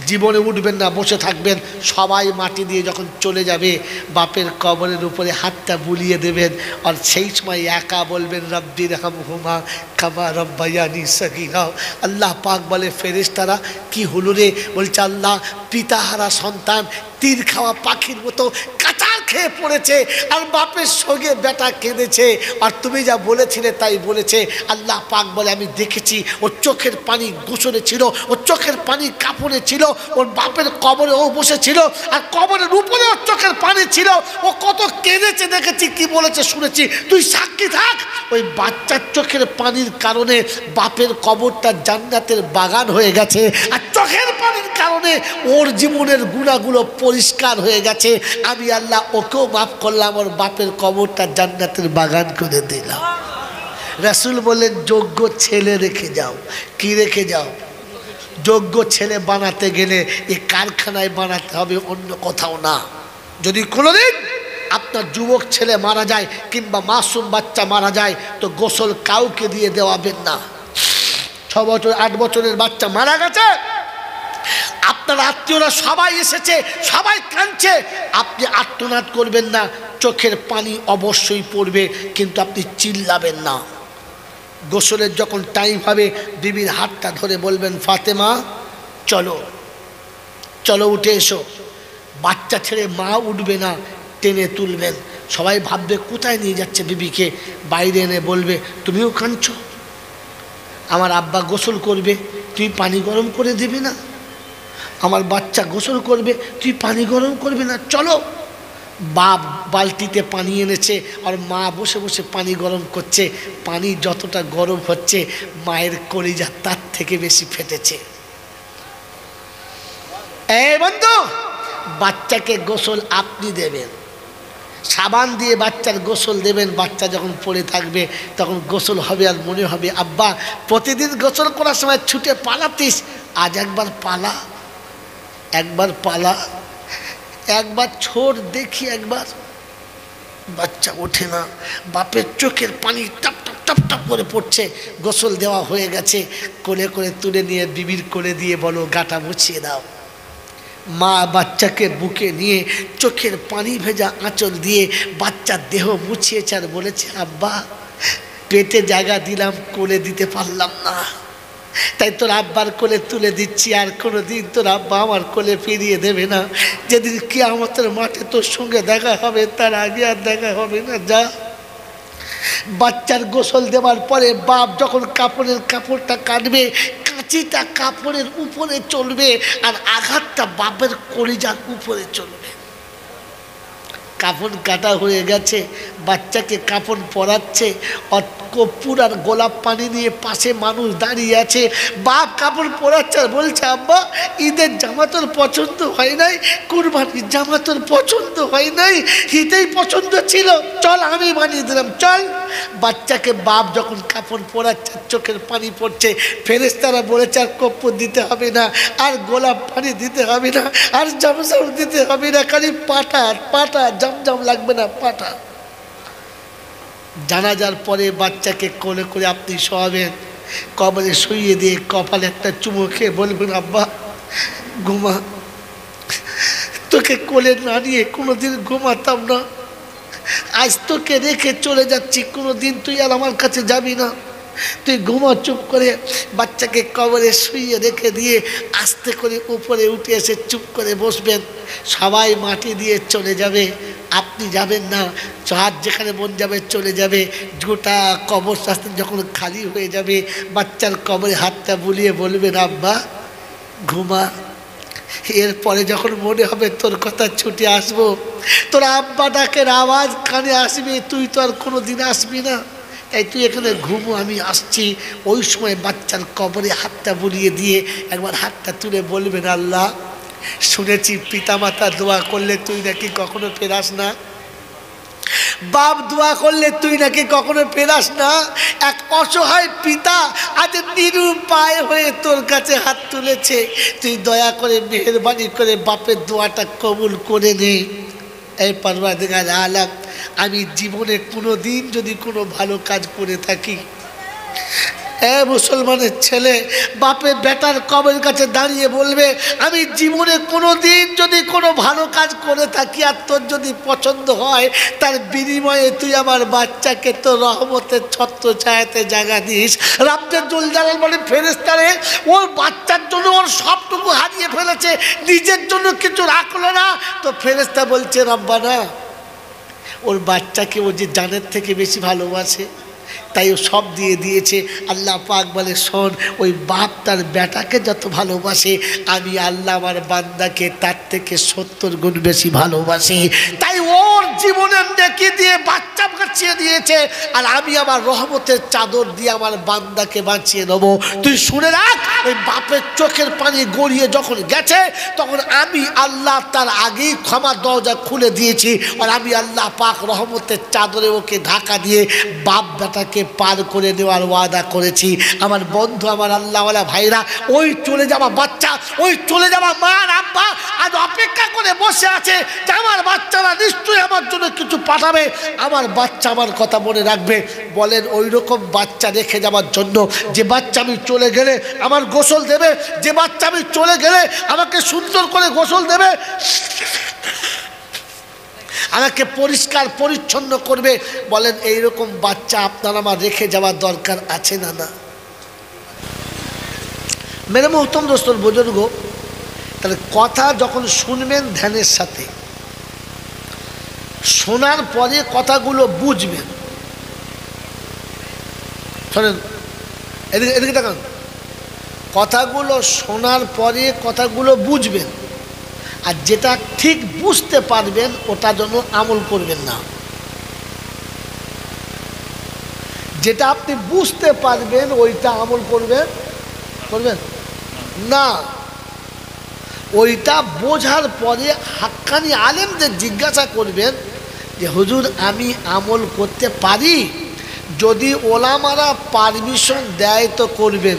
জীবনে উঠবেন না, বসে থাকবেন। সবাই মাটি দিয়ে যখন চলে যাবে বাপের কবরের উপরে হাতটা বুলিয়ে দেবেন, আর সেই সময় একা বলবেন রব্বি রহমহুমা কামা রব্বায়ানি সগীরা। আল্লাহ পাক বলে ফেরেশতারা কি হলো রে? বলছে আল্লাহ পিতাহারা সন্তান তীর খাওয়া পাখির মতো কাঁচাল খেয়ে পড়েছে, আর বাপের সঙ্গে বেটা কেঁদেছে, আর তুমি যা বলেছিলে তাই বলেছে। আল্লাহ পাক বলে আমি দেখেছি ওর চোখের পানি গোসলে ছিল, ওর চোখের পানি কাপড়ে ছিল, ওর বাপের কবরে ও বসেছিল, আর কবরের উপরে ওর চোখের পানি ছিল। ও কত কেঁদেছে দেখেছি, কি বলেছে শুনেছি, তুই সাক্ষী থাক। ওই বাচ্চার চোখের পানির কারণে বাপের কবরটা জান্নাতের বাগান হয়ে গেছে, আর চোখের পানির কারণে ওর জীবনের গুণাগুলো পরিষ্কার হয়ে গেছে। আমি আল্লাহ ওকেও মাফ করলাম, ওর বাপের কবরটা জান্নাতের বাগান করে দিলাম। রাসূল বললেন যোগ্য ছেলে রেখে যাও। কি রেখে যাও? যোগ্য ছেলে বানাতে গেলে এই কারখানায় বানাতে হবে, অন্য কোথাও না। যদি কোনোদিন আপনার যুবক ছেলে মারা যায় কিংবা মাসুম বাচ্চা মারা যায় তো গোসল কাউকে দিয়ে দেওয়াবেন না। 6 বছর 8 বছরের বাচ্চা মারা গেছে, আপনার আত্মীয়রা সবাই এসেছে, সবাই কাঁদছে, আপনি আর্তনাদ করবেন না। চোখের পানি অবশ্যই পড়বে, কিন্তু আপনি চিল্লাবেন না। গোসলের যখন টাইম হবে বিবির হাতটা ধরে বলবেন ফাতেমা চলো, চলো উঠে এসো। বাচ্চা ছেড়ে মা উঠবে না, টেনে তুলবেন। সবাই ভাববে কোথায় নিয়ে যাচ্ছে বিবিকে, বাইরে এনে বলবে তুমিও কাঁদছো, আমার আব্বা গোসল করবে তুই পানি গরম করে দিবি না, আমার বাচ্চা গোসল করবে তুই পানি গরম করবে না, চলো। বাপ বালতিতে পানি এনেছে আর মা বসে বসে পানি গরম করছে। পানি যতটা গরম হচ্ছে মায়ের কলিজা তার থেকে বেশি ফেটেছে। এই বন্ধু, বাচ্চাকে গোসল আপনি দেবেন, সাবান দিয়ে বাচ্চার গোসল দেবেন। বাচ্চা যখন পড়ে থাকবে তখন গোসল হবে, আর মনে হবে আব্বা প্রতিদিন গোসল করার সময় ছুটে পালাতিস, আজ একবার পালা, একবার পালা, একবার ছোট দেখি একবার। বাচ্চা ওঠে না, বাপের চোখের পানি টপ টপ টপ টপ করে পড়ছে। গোসল দেওয়া হয়ে গেছে, কোলে করে তুলে নিয়ে বিবির কোলে দিয়ে বলো গাটা মুছিয়ে দাও। মা বাচ্চাকে বুকে নিয়ে চোখের পানি ভেজা আঁচল দিয়ে বাচ্চার দেহ মুছিয়েছে, আর বলেছে আব্বা পেটে জায়গা দিলাম, কোলে দিতে পারলাম না, তাই তোর আব্বার কোলে তুলে দিচ্ছি। আর কোনো দিন তোর আব্বা আমার কোলে ফিরিয়ে দেবে না। যেদিন কিয়ামতের মাঠে তোর সঙ্গে দেখা হবে তার আগে আর দেখা হবে না, যা। বাচ্চার গোসল দেওয়ার পরে বাপ যখন কাপড়ের কাপড়টা কাটবে, কাঁচিটা কাপড়ের উপরে চলবে আর আঘাতটা বাপের কলিজার উপরে চলবে। কাপড় কাটা হয়ে গেছে, বাচ্চাকে কাপড় পরাচ্ছে, কর্পূর আর গোলাপ পানি নিয়ে পাশে মানুষ দাঁড়িয়ে আছে। বাপ কাপড় পরাচ্ছে আর বলছে আব্বা ঈদের জামা তোর পছন্দ হয় নাই, কুরবানির জামা তোর পছন্দ হয় নাই, ঈদেই পছন্দ ছিল, চল আমি বানিয়ে দিলাম, চল। বাচ্চাকে বাপ যখন কাপড় পরাচ্ছে চোখের পানি পড়ছে, ফেরেশতারা বলেছে আর কর্পূর দিতে হবে না, আর গোলাপ পানি দিতে হবে না, আর জমজম দিতে হবে না, খালি পাটা পাটা, জমজম লাগবে না, পাটা। জানাজার পরে বাচ্চাকে কোলে করে আপনি শোয়াবেন, কবরে শুইয়ে দিয়ে কপালে একটা চুমো খেয়ে বলবেন, আব্বা ঘুমা। তোকে কোলে না নিয়ে কোনোদিন ঘুমাতাম না, আজ তোকে রেখে চলে যাচ্ছি, কোনোদিন তুই আর আমার কাছে যাবি না, তুই ঘুমা চুপ করে। বাচ্চাকে কবরে শুইয়ে রেখে দিয়ে আস্তে করে উপরে উঠে এসে চুপ করে বসবেন। সবাই মাটি দিয়ে চলে যাবে, আপনি যাবেন না। হাত যেখানে মন যাবে চলে যাবে। গোটা কবরস্থান যখন খালি হয়ে যাবে, বাচ্চার কবরে হাতটা বুলিয়ে বলবেন, আব্বা ঘুমা। এরপরে যখন মনে হবে তোর কথা ছুটে আসবো, তোর আব্বা ডাকের আওয়াজ কানে আসবে, তুই তো আর কোনো দিন আসবি না, তাই তুই এখানে ঘুমো, আমি আসছি। ওই সময় বাচ্চার কবরে হাতটা বুলিয়ে দিয়ে একবার হাতটা তুলে বলবেন, আল্লাহ শুনেছি পিতামাতা দোয়া করলে তুই নাকি কখনো ফেরাস না, বাপ দোয়া করলে তুই নাকি কখনো ফেরাস না। এক অসহায় পিতা আজ নিরুপায় হয়ে তোর কাছে হাত তুলেছে, তুই দয়া করে মেহেরবানি করে বাপের দোয়াটা কবুল করে নে। এই পরওয়ারদিগার আলম, আমি জীবনে কোনো দিন যদি কোনো ভালো কাজ করে থাকি, মুসলমানের ছেলে বাপের বেটার কবরের কাছে দাঁড়িয়ে বলবে, আমি জীবনে কোনো দিন যদি কোনো ভালো কাজ করে থাকি আর তোর যদি পছন্দ হয়, তার বিনিময়ে তুই আমার বাচ্চাকে তোর রহমতের ছত্র ছায়াতে জায়গা দিস। রাব্বে জুল জালাল বলে, ফেরেশতারে ওর বাচ্চার জন্য ওর সবটুকু হারিয়ে ফেলেছে, নিজের জন্য কিছু রাখলো না। তো ফেরেশতা বলছে, রব্বানা ওর বাচ্চাকে ও যে জানের থেকে বেশি ভালোবাসে, তাই ও সব দিয়ে দিয়েছে। আল্লাহ পাক বলে, শোন, ওই বাপ তার বেটাকে যত ভালোবাসে, আমি আল্লাহ আমার বান্দাকে তার থেকে 70 গুণ বেশি ভালোবাসি। তাই ওর জীবনের নেকি দিয়ে বাচ্চা বাঁচিয়ে দিয়েছে, আর আমি আমার রহমতের চাদর দিয়ে আমার বান্দাকে বাঁচিয়ে নেব। তুই শুনে রাখ, ওই বাপের চোখের পানি গড়িয়ে যখন গেছে, তখন আমি আল্লাহ তার আগেই ক্ষমার দরজা খুলে দিয়েছি, আর আমি আল্লাহ পাক রহমতের চাদরে ওকে ঢাকা দিয়ে বাপ বেটাকে পার করে নেওয়ার ওয়াদা করেছি। আমার বন্ধু, আমার আল্লাহওয়ালা ভাইরা, ওই চলে যাওয়া বাচ্চা, ওই চলে যাওয়া মা আর আব্বা আজ অপেক্ষা করে বসে আছে যে আমার বাচ্চারা নিশ্চয়ই আমার জন্য কিছু পাঠাবে, আমার বাচ্চা আমার কথা মনে রাখবে। বলেন, ওই রকম বাচ্চা রেখে যাওয়ার জন্য, যে বাচ্চা আমি চলে গেলে আমার গোসল দেবে, যে বাচ্চা আমি চলে গেলে আমাকে সুন্দর করে গোসল দেবে, আমাকে পরিষ্কার পরিচ্ছন্ন করবে। বলেন, এইরকম বাচ্চা আপনার আমার রেখে যাওয়ার দরকার আছে না? না। মেরে মোহতরম দোস্তর বুজুর্গ, তাহলে কথা যখন শুনবেন ধ্যানের সাথে, শোনার পরে কথাগুলো বুঝবেন। শোনেন, এদিকে এদিকে তাকান, কথাগুলো শোনার পরে কথাগুলো বুঝবেন, আর যেটা ঠিক বুঝতে পারবেন ওটা যেন আমল করবেন না। যেটা আপনি বুঝতে পারবেন ওইটা আমল করবেন না। ওইটা বোঝার পরে হাক্কানি আলেমদের জিজ্ঞাসা করবেন যে, হুজুর আমি আমল করতে পারি? যদি ওলামারা পারমিশন দেয় তো করবেন,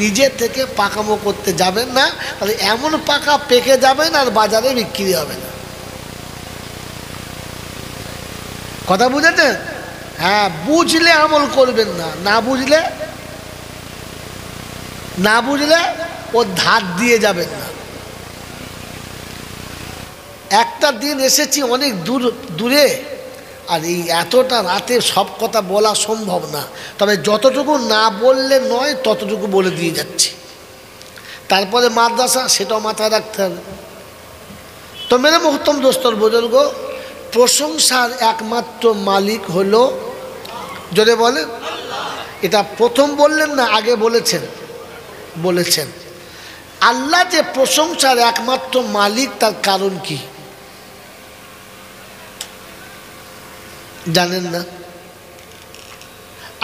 নিজে থেকে পাকামো করতে যাবেন না, তাহলে এমন পাকা পেকে যাবেন আর বাজারে বিক্রি হবে না। কথা বুঝেছেন? হ্যাঁ, বুঝলে আমল করবেন না, না বুঝলে ও ধার দিয়ে যাবেন না। একটা দিন এসেছি অনেক দূরে, আর এই এতটা রাতে সব কথা বলা সম্ভব না, তবে যতটুকু না বললে নয় ততটুকু বলে দিয়ে যাচ্ছি। তারপরে মাদ্রাসা, সেটাও মাথায় রাখতে হবে। তো মেরে মোহতরম দোস্তর বুজুর্গ, প্রশংসার একমাত্র মালিক হলো, জোরে বলেন, এটা প্রথম বললেন না আগে বলেছেন। আল্লাহ যে প্রশংসার একমাত্র মালিক, তার কারণ কি জানেন না?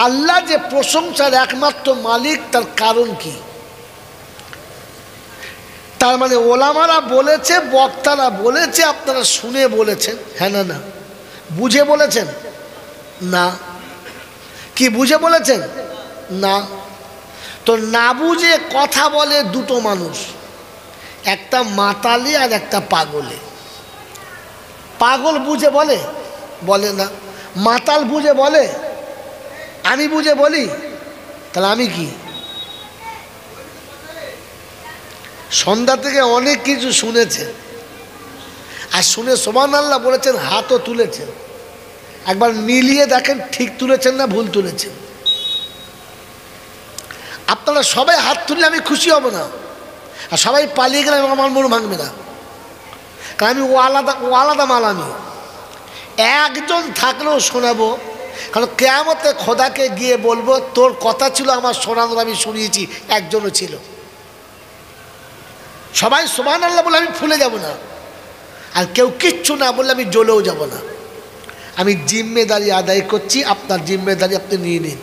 আল্লাহ যে প্রশংসার একমাত্র মালিক, তার কারণ কি? তার মানে ওলামারা বলেছে, বক্তারা বলেছে, আপনারা শুনে বলেছেন? হ্যাঁ না? না বুঝে বলেছেন? না। কি বুঝে বলেছেন? না। তো না বুঝে কথা বলে দুটো মানুষ, একটা মাতালি আর একটা পাগলে। পাগল বুঝে বলে না, মাতাল বুঝে বলে। আমি বুঝে বলি, তাহলে আমি কি? সন্ধ্যা থেকে অনেক কিছু শুনেছেন, আর শুনে সুবহানাল্লাহ বলেছেন, হাতও তুলেছেন। একবার মিলিয়ে দেখেন ঠিক তুলেছেন না ভুল তুলেছেন। আপনারা সবাই হাত তুললে আমি খুশি হব না, আর সবাই পালিয়ে গেলে আমার মন ভাঙবে না, কারণ আমি ও আলাদা মাল। আমি একজন থাকলেও শোনাবো, কারণ কিয়ামতে খোদাকে গিয়ে বলবো তোর কথা ছিল আমার শোনানোর, আমি শুনিয়েছি, একজনও ছিল। সবাই সুবহানাল্লাহ বলে আমি ফুলে যাব না, আর কেউ কিচ্ছু না বললে আমি জ্বলেও যাব না। আমি জিম্মেদারি আদায় করছি, আপনার জিম্মেদারি আপনি নিয়ে নিন।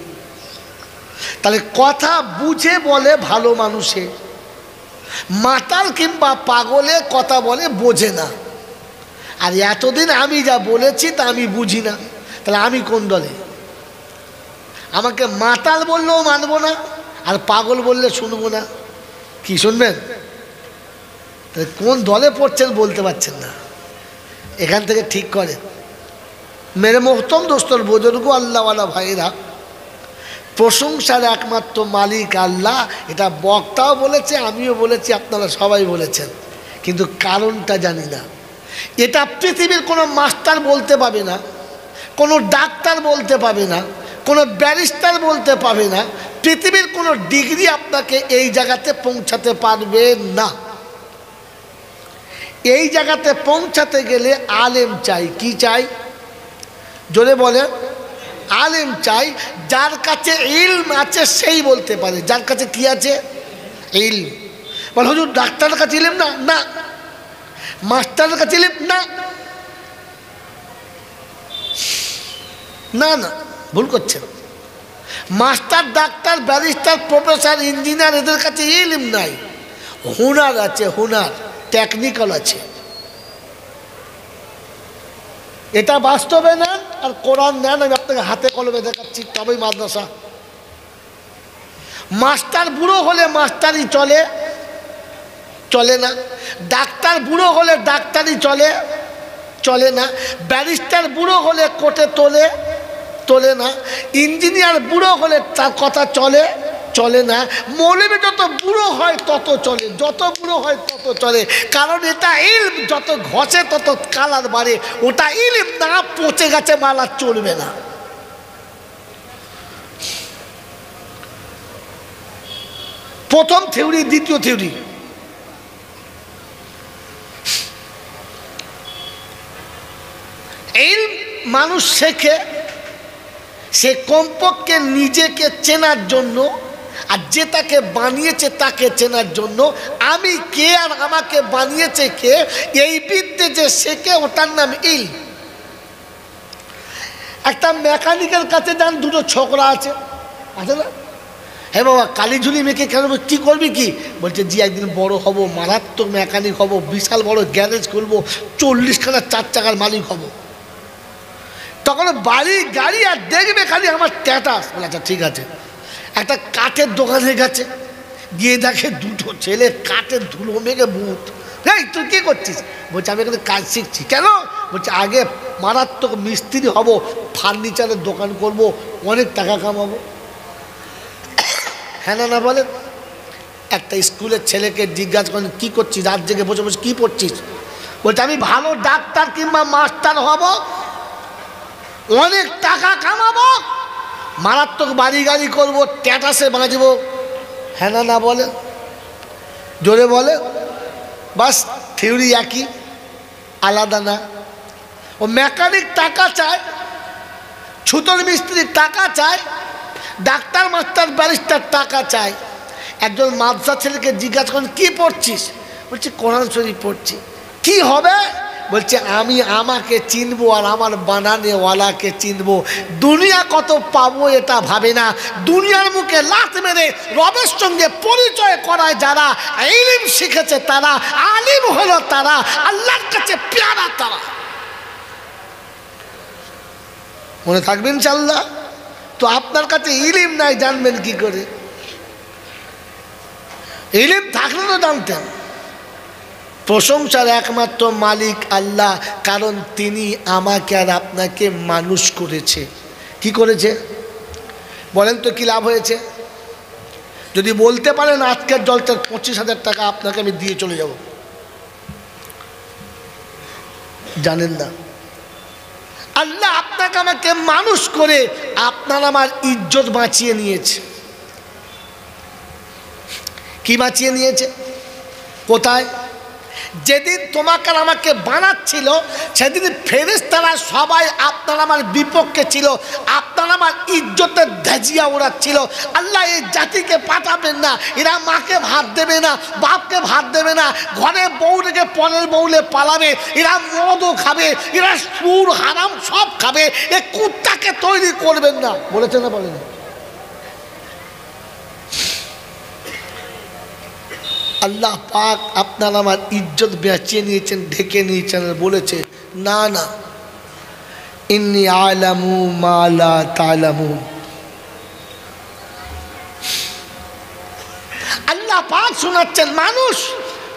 তাহলে কথা বুঝে বলে ভালো মানুষে, মাতাল কিংবা পাগলে কথা বলে বোঝে না। আর এতদিন আমি যা বলেছি তা আমি বুঝি না, তাহলে আমি কোন দলে? আমাকে মাতাল বললেও মানবো না, আর পাগল বললে শুনবো না। কি শুনবেন? তাহলে কোন দলে পড়ছেন বলতে পারছেন না, এখান থেকে ঠিক করেন। মেরে মোহতম দোস্তর বুজুর্গ আল্লাহওয়ালা ভাইরা, প্রশংসার একমাত্র মালিক আল্লাহ। এটা বক্তাও বলেছে, আমিও বলেছি, আপনারা সবাই বলেছেন, কিন্তু কারণটা জানি না। এটা পৃথিবীর কোনো মাস্টার বলতে পাবে না, কোনো ডাক্তার বলতে পাবে না, কোনো ব্যারিস্টার বলতে পাবে না, পৃথিবীর কোনো ডিগ্রি আপনাকে এই জায়গাতে পৌঁছাতে পারবে না। এই জায়গাতে পৌঁছাতে গেলে আলেম চাই। কি চাই? জোরে বলে। আলেম চাই, যার কাছে ইলম আছে সেই বলতে পারে। যার কাছে কি আছে? ইলম। বল হুজুর ডাক্তারের কাছে ইলম না? না। মাস্টারের কাছে ইলম না? না না, ভুল করছেন। Master, doctor, barrister, professor, engineer, এদের কাছে ইলম নাই, হুনার আছে, হুনার, টেকনিক্যাল আছে। এটা বাস্তবে নেন আর কোরআন নেন, আমি আপনাকে হাতে কলমে দেখাচ্ছি, তবেই মাদ্রাসা। মাস্টার বুড়ো হলে মাস্টারই চলে, চলে না। ডাক্তার বুড়ো হলে ডাক্তারই চলে, চলে না। ব্যারিস্টার বুড়ো হলে কোর্টে তোলে, তোলে না। ইঞ্জিনিয়ার বুড়ো হলে তার কথা চলে, চলে না। মৌলবি যত বুড়ো হয় তত চলে, যত বুড়ো হয় তত চলে, কারণ এটা ইলম। যত ঘষে তত কালার বাড়ে, ওটা ইলম না। পচে গেছে মাল আর চলবে না। প্রথম থিওরি, দ্বিতীয় থিওরি। ইলম মানুষ শেখে, সে কমপক্ষে নিজেকে চেনার জন্য, আর যে তাকে বানিয়েছে তাকে চেনার জন্য। আমি কে আর আমাকে বানিয়েছে কে, এই বিদ্যে যে শেখে ওটার নাম ইলম। একটা মেকানিকের কাছে যান, দুটো ছোকরা আছে, আছে না? হ্যাঁ বাবা, কালি ঝুলি মেখে কেন, কী করবি কি? বলছে জি একদিন বড় হব, মারাত্মক মেকানিক হব, বিশাল বড় গ্যারেজ খুলবো, 40খানা 4 চাকার মালিক হব। তখন বাড়ি গাড়ি আর দেখবে খালি আমার স্ট্যাটাস। বলে আচ্ছা ঠিক আছে। একটা কাঠের দোকানে গেছে, গিয়ে দেখে দুটো ছেলে কাঠের ধুলো মেঘে বুট। এই তুই কী করছিস? বলছে আমি এখানে কাজ শিখছি। কেন? বলছে আগে মারাত্মক মিস্ত্রি হব, ফার্নিচারের দোকান করব, অনেক টাকা কামাবো। হ্যাঁ না না বলেন। একটা স্কুলের ছেলেকে জিজ্ঞাসা করেন কী করছিস, রাত জেগে বসে বসে কী পড়ছিস? বলছে আমি ভালো ডাক্তার কিংবা মাস্টার হব, অনেক টাকা কামাবো, মারাত্মক বাড়ি গাড়ি করবো, ট্যাটাসে বাঁচবো। হ্যাঁ না না বলে, জোরে বলে। বাস থিওরি একই, আলাদা না। ও মেকানিক টাকা চায়, ছুতোর মিস্ত্রি টাকা চায়, ডাক্তার মাস্টার ব্যারিস্টার টাকা চায়। একজন মাদ্রাসা ছেলেকে জিজ্ঞাসা করেন কী পড়ছিস? বলছে কোরআন শরীফ পড়ছি। কি হবে? বলছে আমি আমাকে চিনবো আর আমার বানানেওয়ালাকে চিনবো। দুনিয়া কত পাবো এটা ভাবে না, দুনিয়ার মুখে লাত মেরে রবের সঙ্গে পরিচয় করায় যারা, ইলম শিখেছে তারা, আলিম হলো তারা, আল্লাহর কাছে পেয়ারা তারা। মনে থাকবেন ইনশাআল্লাহ। তো আপনার কাছে ইলম নাই, জানবেন কি করে? ইলম থাকলে তো জানতেন। প্রশংসার একমাত্র মালিক আল্লাহ, কারণ তিনি আমাকে আর আপনাকে মানুষ করেছে। কি করেছে বলেন তো? কি লাভ হয়েছে? যদি বলতে পারেন আজকের জলসার 25,000 টাকা আপনাকে আমি দিয়ে চলে যাব, জানেন না আল্লাহ আপনাকে আমাকে মানুষ করে আপনার আমার ইজ্জত বাঁচিয়ে নিয়েছে। কি বাঁচিয়ে নিয়েছে? কোথায়? যেদিন তোমাকে আমাকে বানাচ্ছিল সেদিন ফেরেশতারা সবাই আপনার আমার বিপক্ষে ছিল, আপনার আমার ইজ্জতের ধ্বজিয়া ওড়াচ্ছিল। আল্লাহ এই জাতিকে পাঠাবেন না, এরা মাকে ভাত দেবে না, বাপকে ভাত দেবে না, ঘরে বউ রেখে পরের বউলে পালাবে, এরা মদও খাবে, এরা সুর হারাম সব খাবে, এ কুত্তাকে তৈরি করবেন না বলেছে না বলেন? আল্লাহ পাক আপনার আমার ইজ্জত বাঁচিয়ে নিয়েছেন, ঢেকে নিয়েছেন, বলেছে না না ইন্নী আলামু মা লা তা'লামুন। আল্লাহ পাক শোনাচ্ছেন, মানুষ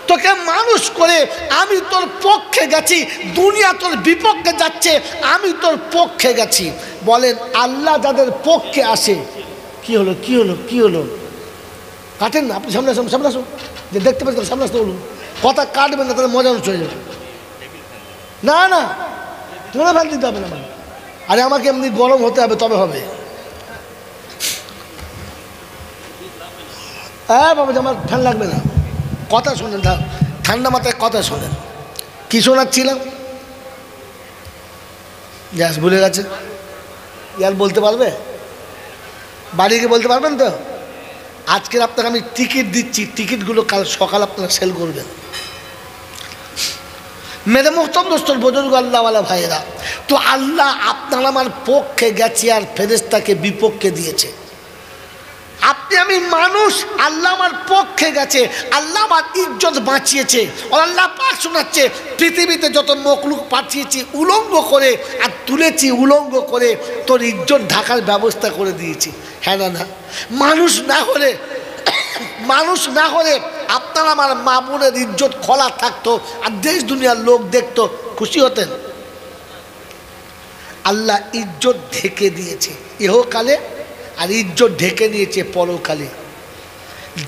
তোকে মানুষ করে আমি তোর পক্ষে গেছি, দুনিয়া তোর বিপক্ষে যাচ্ছে, আমি তোর পক্ষে গেছি। বলেন আল্লাহ যাদের পক্ষে আসে কি হলো? কি হলো? কি হলো? কাটেন না, আপনি সামনে আসুন, সামনে আসুন, যে দেখতে পাচ্ছেন সামনে আসতে বলুন, কথা কাটবেন না তাহলে মজা নষ্ট হয়ে যাবে। না না তোরা ফেল দিতে হবে না, আরে আমাকে এমনি গরম হতে হবে তবে হবে। হ্যাঁ বাবা আমার ঠান্ডা লাগবে না, কথা শোনেন, ঠান্ডা মাথায় কথা শোনেন। কি শোনাচ্ছিলাম? গ্যাস ভুলে গেছে, ইয়ার বলতে পারবে? বাড়ি গিয়ে বলতে পারবেন তো? আজকের আপনাকে আমি টিকিট দিচ্ছি, টিকিটগুলো কাল সকাল আপনারা সেল করবেন। মেরে মোহতম দোস্তর বুজুর্গ আল্লাহওয়ালা ভাইয়েরা, তো আল্লাহ আপনার আমার পক্ষে গেছে আর ফেরেশতাকে বিপক্ষে দিয়েছে। আপনি আমি মানুষ, আল্লাহ আমার পক্ষে গেছে, আল্লাহ আমার ইজ্জত বাঁচিয়েছে। আল্লাহ পাক শোনাচ্ছে, পৃথিবীতে যত মখলুক পাঠিয়েছি উলঙ্গ করে আর তুলেছি উলঙ্গ করে, তোর ইজ্জত ঢাকার ব্যবস্থা করে দিয়েছি। হ্যাঁ না না? মানুষ না হলে আপনার আমার মা বোনের ইজ্জত খোলা থাকতো আর দেশ দুনিয়ার লোক দেখতো, খুশি হতেন। আল্লাহ ইজ্জত ঢেকে দিয়েছে ইহকালে আর ইজ্জত ঢেকে নিয়েছে পরকালে।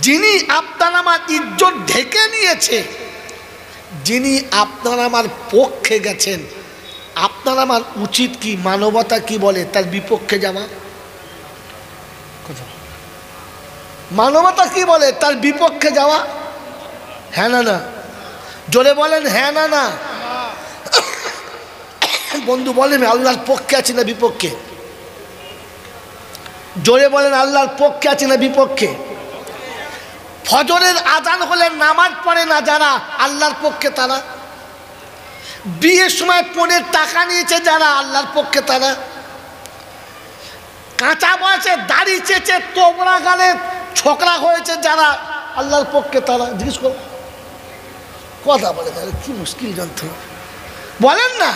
যিনি আপনার আমার ইজ্জত ঢেকে নিয়েছে, যিনি আপনার আমার পক্ষে গেছেন, আপনার আমার উচিত কি, মানবতা কি বলে তার বিপক্ষে যাওয়া? মানবতা কি বলে তার বিপক্ষে যাওয়া? হ্যাঁ না না? জোরে বলেন হ্যাঁ না না? বন্ধু বলেন আল্লাহর পক্ষে আছি না বিপক্ষে? জোরে বলেন আল্লাহর পক্ষে আছি না বিপক্ষে? ফজরের আজান হলে নামাজ পড়ে না যারা, আল্লাহর পক্ষে তারা। বিয়ের সময় পণের টাকা নিয়েছে যারা, আল্লাহর পক্ষে তারা। কাঁচা বয়সে দাড়ি চেঁচে তোমরা গালে ছোকরা হয়েছে যারা, আল্লাহর পক্ষে তারা। জিজ্ঞেস করো, কথা বলে কি মুশকিল যন্ত্রণা বলেন না?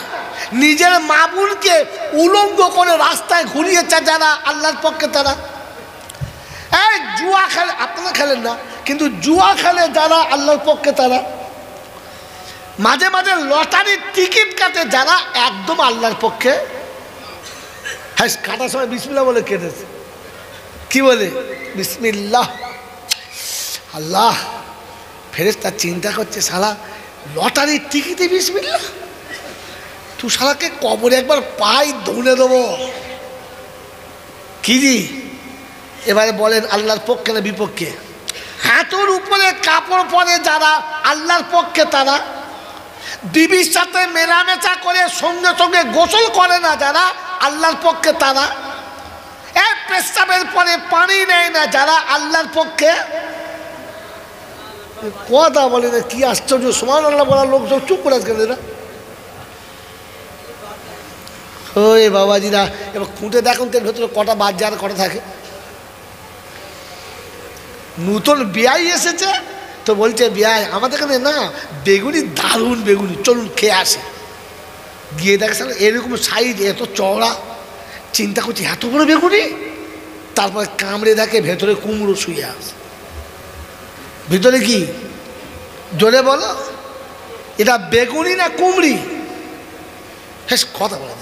নিজের মা বোনকে উলঙ্গ করে রাস্তায় ঘুরিয়েছে যারা, আল্লাহর পক্ষে তারা। এই জুয়া খেলে, আপনারা খেলেন না কিন্তু জুয়া খেলে যারা, আল্লাহর পক্ষে তারা। মাঝে মাঝে লটারির টিকিট কাটে যারা, একদম আল্লাহর পক্ষে। হ্যাঁ কাটার সময় বিসমিল্লাহ বলে কেটেছে। কি বলে? বিসমিল্লাহ। আল্লাহ, ফেরেশতা চিন্তা করছে শালা লটারির টিকিটে বিসমিল্লাহ, তুই শালাকে কবরে একবার পাই ধুনে দেবো। কি জি? এবারে বলেন আল্লাহর পক্ষে না বিপক্ষে? হাঁটুর উপরে কাপড় পরে যারা, আল্লাহর পক্ষে তারা। বিবির সাথে মেলামেশা করে সঙ্গে সঙ্গে গোসল করে না যারা, আল্লাহর পক্ষে তারা। পেশাবের পরে পানি নেয় না যারা, আল্লাহর পক্ষে। কথা বলে না, কি আশ্চর্য! সুবহানাল্লাহ বলার লোক সব চুপ করে আজকে না। ওই বাবাজিরা এবার খুঁটে দেখুন তো ভেতরে কটা বাদ যার কটা থাকে। নতুন বিয়াই এসেছে তো বলছে বিয়াই আমাদের এখানে না বেগুনি দারুণ বেগুনি, চলুন খেয়ে আসে। গিয়ে দেখে এরকম সাইজ, এত চওড়া। চিন্তা করছি এত বড় বেগুনি। তারপরে কামড়ে দেখে ভেতরে কুমড়ো শুয়ে আছে। ভিতরে কি? জোরে বলো, এটা বেগুনি না কুমড়ি? হ্যাঁ কথা বলে,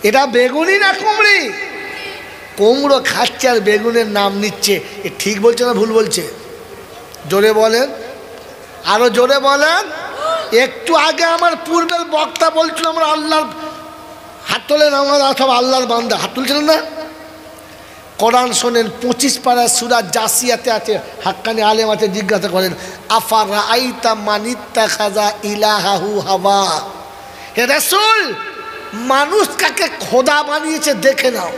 এটা বেগুনি না কুমড়ি? কুমড়ো খাচ্ছে আর বেগুনের নাম নিচ্ছে, এ ঠিক বলছে না ভুল বলছে? জোরে বলেন, আরো জোরে বলেন। একটু আগে আমার পূর্বের বক্তা বলছিল আমরা আল্লাহর, হাত তোলেন, আমরা সব আল্লাহর বান্দা, হাত তুলছিলেন না? কোরআন শোনেন, 25 পারা সূরা জাসিয়াতে আছে, হাক্কানি আলেম আছে, জিজ্ঞাসা করেন আফারাআইতা মানিত্তাখাযা ইলাহাহু হাওয়া। হে রাসূল, মানুষ কাকে খোদা বানিয়েছে দেখে নাও।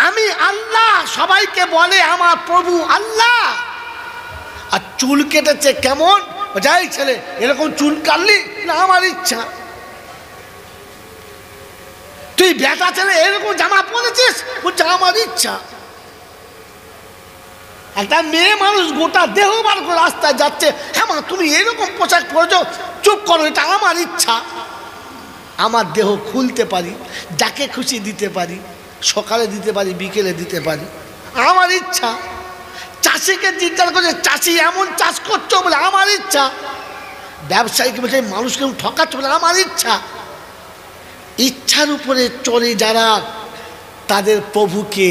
আমি আল্লাহ, সবাইকে বলে আমার প্রভু আল্লাহ। আর চুল কেটেছে কেমন, যাই ছেলে এরকম চুল কাটলি না, আমার ইচ্ছা। তুই বেটা ছেলে এরকম জামা পরেছিস, বলছে আমার ইচ্ছা। একটা মেয়ে মানুষ গোটা দেহ বার করে রাস্তায় যাচ্ছে, হ্যাঁ মা তুমি এরকম পোশাক পরেছো, চুপ করো, এটা আমার ইচ্ছা। আমার দেহ খুলতে পারি, যাকে খুশি দিতে পারি, সকালে দিতে পারি, বিকেলে দিতে পারি, আমার ইচ্ছা। চাষিকে জিজ্ঞাসা করছে, চাষি এমন চাষ করছো বলে আমার ইচ্ছা। ব্যবসায়ীকে বলছে মানুষকে ঠকাচ্ছ বলে আমার ইচ্ছা। ইচ্ছার উপরে চলে যারা, তাদের প্রভুকে,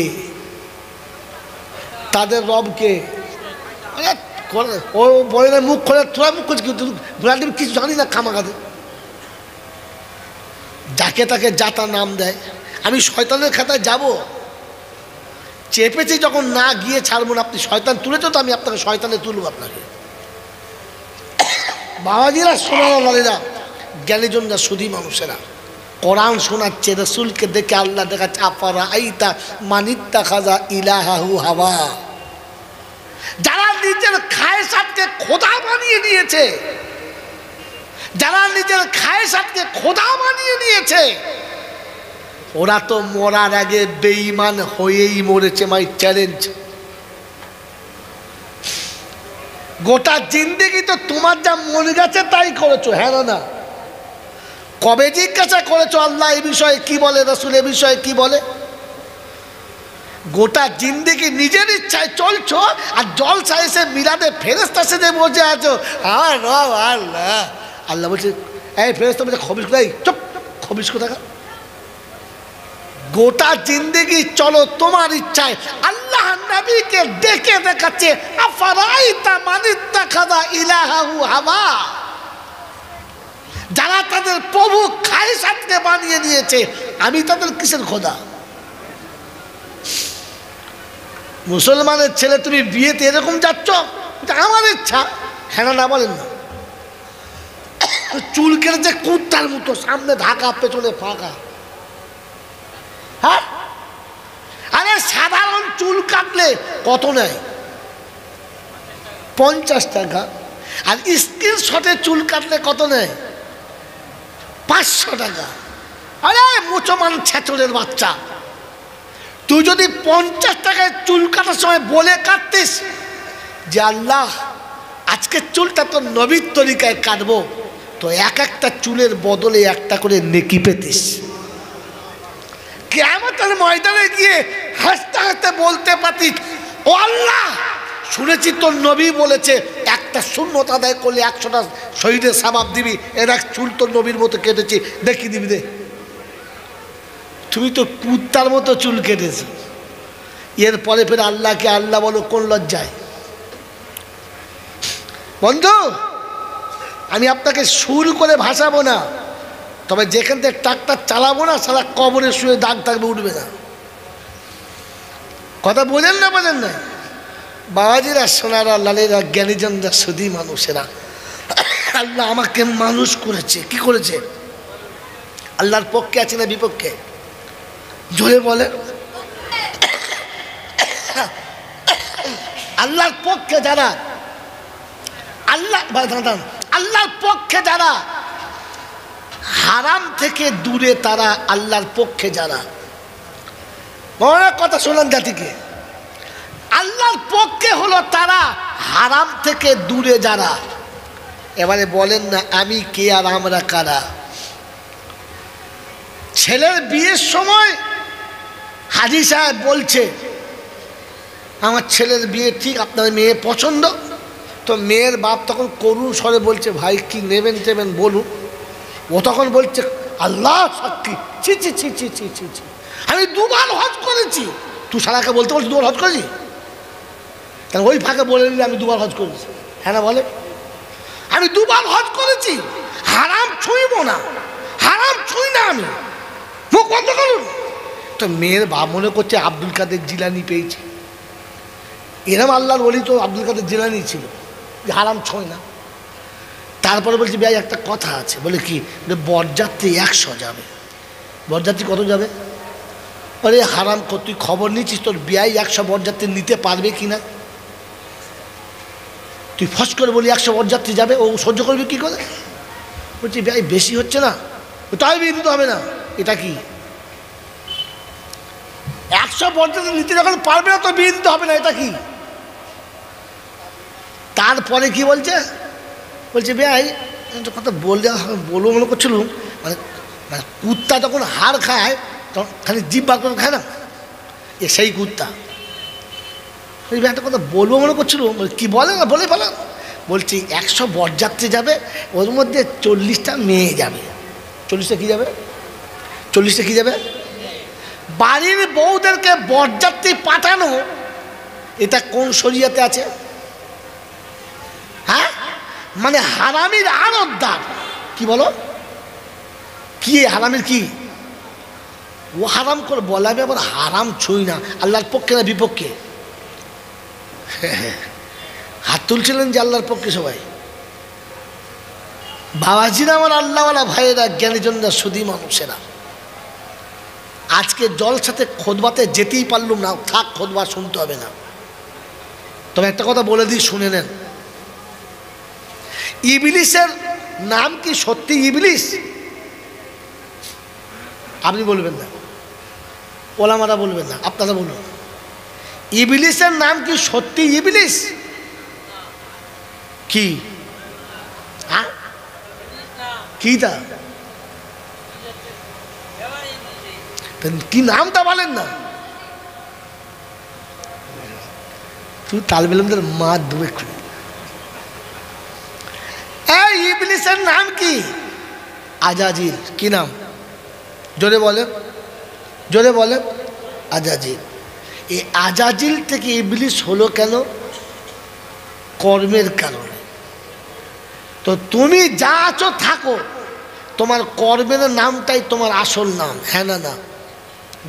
তাদের রবকে ও বলে না, মুখ খোলে, তোরা মুখ করছে কিন্তু কিছু জানি না, খামাখাতে যাকে তাকে যাতা নাম দেয়। আমি শয়তানের খাতায় যাব, চেপেছি যখন, না গিয়ে ছাড়বো না। আপনি শয়তান তুলেছো তো আমি আপনাকে শয়তানে তুলব আপনাকে। বাবাজিরা, সোনারা, লালিরা, জ্ঞানীজনরা, সুধী মানুষেরা, কোরআন শোনাচ্ছে, রসুলকে দেখে আল্লাহ দেখাচ্ছে আফারাআইতা মানিত্তাখাযা ইলাহাহু হাওয়া। যারা নিজের খায়সাতকে খোদা বানিয়ে নিয়েছে, যারা নিজের খায়সাতকে খোদা বানিয়ে নিয়েছে, ওরা তো মরার আগে বেঈমান হয়েই মরেছে। মাই চ্যালেঞ্জ, গোটা জিন্দেগি তো তোমার যা মন গেছে তাই করেছো, হ্যাঁ না? কবে জিজ্ঞাসা করেছো আল্লাহ এ বিষয়ে কি বলে, রসুল এ বিষয়ে কি বলে? গোটা জিন্দেগি নিজের ইচ্ছায় চলছো, আর জলসা এসে মিলাদে ফেরেশতা সেজে বসে আছো। আল্লাহ আল্লাহ বলছে, এই ফেরেশতা বলছে খবিস কোথায়, চুপ, খবিস কোথায়। গোটা জিন্দেগি চলো তোমার ইচ্ছায়। আল্লাহ নবীকে ডেকে দেখাচ্ছে আফারাআইতা মানিত্তাখাযা ইলাহাহু হাওয়া। যারা তাদের প্রভু খায়সাতকে বানিয়ে নিয়েছে, আমি তাদের কিসের খোদা? মুসলমানের ছেলে তুমি বিয়েতে এরকম যাচ্ছ, আমার ইচ্ছা, হ্যাঁ না বলেন না? চুল কেটেছে কুত্তার মতো, সামনে ঢাকা পেছনে ফাঁকা। হ্যাঁ, আরে সাধারণ চুল কাটলে কত নেয়? 50 টাকা। আর স্ক্রিনশটে চুল কাটলে কত নেয়? 500 টাকা। আরে মুসলমান ছেচরের বাচ্চা, তুই যদি 50 টাকায় চুল কাটার সময় বলে কাটতিস যে আল্লাহ আজকে চুলটা তো নবীর তরিকায় কাটবো, তো এক একটা চুলের বদলে একটা করে নেকি পেতিস। কিয়ামতের ময়দানে গিয়ে হাসতে হাসতে বলতে পারতিস, ও আল্লাহ শুনেছি তোর নবী বলেছে একটা সুন্নত আদায় করলে 100টা শহীদের সওয়াব দিবি, এর এক চুল তোর নবীর মতো কেটেছি, দেখি দিবি দে। তুমি তো কুত্তার মতো চুল কেটেছ। এরপরে ফের আল্লাহকে আল্লাহ বলো কোন লজ্জায়? বন্ধু, আমি আপনাকে সুর করে ভাসাবো না, তবে যেখান থেকে ট্রাক্টর চালাবো না, সারা কবরে শুয়ে দাগ থাকবে, উঠবে না। কথা বোঝেন না, বোঝেন না? বাবাজিরা, সোনারা, লালেরা, জ্ঞানীজনরা, সুধী মানুষেরা, আল্লাহ আমাকে মানুষ করেছে। কি করেছে? আল্লাহর পক্ষে আছে না বিপক্ষে? জোরে বলে। আল্লাহর পক্ষে যারা, আল্লাহর পক্ষে যারা, হারাম থেকে দূরে তারা আল্লাহর পক্ষে যারা। বড় কথা শোনান জাতিকে, আল্লাহর পক্ষে হলো তারা হারাম থেকে দূরে যারা। এবারে বলেন না আমি কে আর আমরা কারা? ছেলের বিয়ের সময় হাজী সাহেব বলছে আমার ছেলের বিয়ে ঠিক, আপনার মেয়ে পছন্দ। তো মেয়ের বাপ তখন করুণ স্বরে বলছে ভাই কি নেবেন টেবেন বলুন। ও তখন বলছে আল্লাহ সাক্ষী, ছি ছি ছি ছি ছি ছি ছি, আমি 2 বার হজ করেছি। তুই সারাকে বলতে বলছি 2 বার হজ করেছি? তাহলে ওই ফাঁকে বলে নিলে আমি 2 বার হজ করেছি। হ্যাঁ না বলে, আমি 2 বার হজ করেছি, হারাম ছুঁইব না, হারাম ছুঁই না আমি, মুখ বন্ধ করুন। তো মেয়ের বাপ মনে করছে আব্দুল কাদের জিলানি পেয়েছে, এরম আল্লাহর ওলি তো আব্দুল কাদের জিলানি ছিল, হারাম ছয় না। তারপরে বলছি ভাই একটা কথা আছে, বলে কি, বরযাত্রী 100 যাবে। বরযাত্রী কত যাবে? আরে হারাম, তুই খবর নিচ্ছিস তোর বিয়াই 100 বরযাত্রী নিতে পারবে কিনা? তুই ফস করে বলি 100 বরযাত্রী যাবে, ও সহ্য করবে কি করে? বলছি ভাই বেশি হচ্ছে না, তাই বিয়ে দিতে হবে না। এটা কি 100 বরযাত্রী নিতে যখন পারবে না তো বিয়ে দিতে হবে না, এটা কি? তারপরে কি বলছে, বলছে ভাই একটা কথা বলবো মনে করছিলাম, মানে কুত্তা যখন হাড় খায় তখন খালি জিভ বার করে খায় না, সেই কুত্তা। একটা কথা বলবো মনে করছিলাম, কি বলে না বলে ফেলেন। বলছি 100 বরযাত্রী যাবে, ওর মধ্যে 40টা মেয়ে যাবে। 40টা কি যাবে? 40টা কি যাবে? বাড়ির বউদেরকে বরযাত্রী পাঠানো, এটা কোন শরিয়াতে আছে? হ্যাঁ, মানে হারামির আরোদ্দার। কি বলো, কি হারামির কি? ও হারাম করে বলে, আমি আবার হারাম ছুঁই না, আল্লাহর পক্ষে না বিপক্ষে? হাত তুলছিলেন যে আল্লাহর পক্ষে সবাই। বাবাজিরা, আমার আল্লাহওয়ালা ভাইয়েরা, জ্ঞানীজনরা, সুধী মানুষেরা, আজকে জলসাতে খোদবাতে যেতেই পারলুম না, থাক খোদবা শুনতে হবে না। তবে একটা কথা বলে দিই, শুনে নেন। ইবলিসের নাম কি সত্যি ইবলিস? আপনি বলবেন না, ওলামারা বলবেন না, আপনারা বলুন। ইবলিসের নাম কি সত্যি ইবলিস? কি কি তা কি নামটা বলেন না? তুই তালবেলমদের মা ডুবে। এই ইবলিসের নাম কি? আজাজিল। কি নাম? জোরে বলেন, জোরে বলেন। আজাজিল। এই আজাজিল থেকে ইবলিস হলো কেন? কর্মের কারণে। তো তুমি যা আছো থাকো, তোমার কর্মের নামটাই তোমার আসল নাম। হ্যাঁ না না?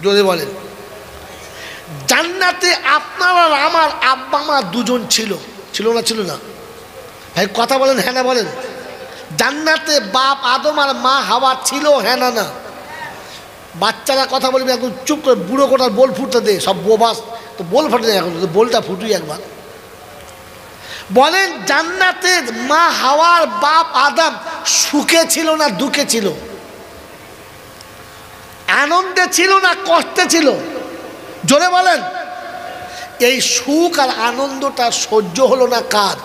জোরে বলেন। জান্নাতে আপনার আর আমার আব্বা মা দুজন ছিল, ছিল না? ছিল না ভাই? কথা বলেন, হ্যাঁ না বলেন। জান্নাতে বাপ আদম আর মা হাওয়া ছিল, হ্যাঁ না না? বাচ্চারা কথা বলবে, এখন চুপ করে, বুড়ো কোটার বোল ফুটতে দে, সব বোবাস তো বোল ফাটে না, এখন বোলটা ফুটুই একবার। বলেন, জান্নাতে মা হাওয়ার বাপ আদম সুখে ছিল না দুঃখে ছিল? আনন্দে ছিল না কষ্টে ছিল? জোরে বলেন। এই সুখ আর আনন্দটা সহ্য হলো না কার?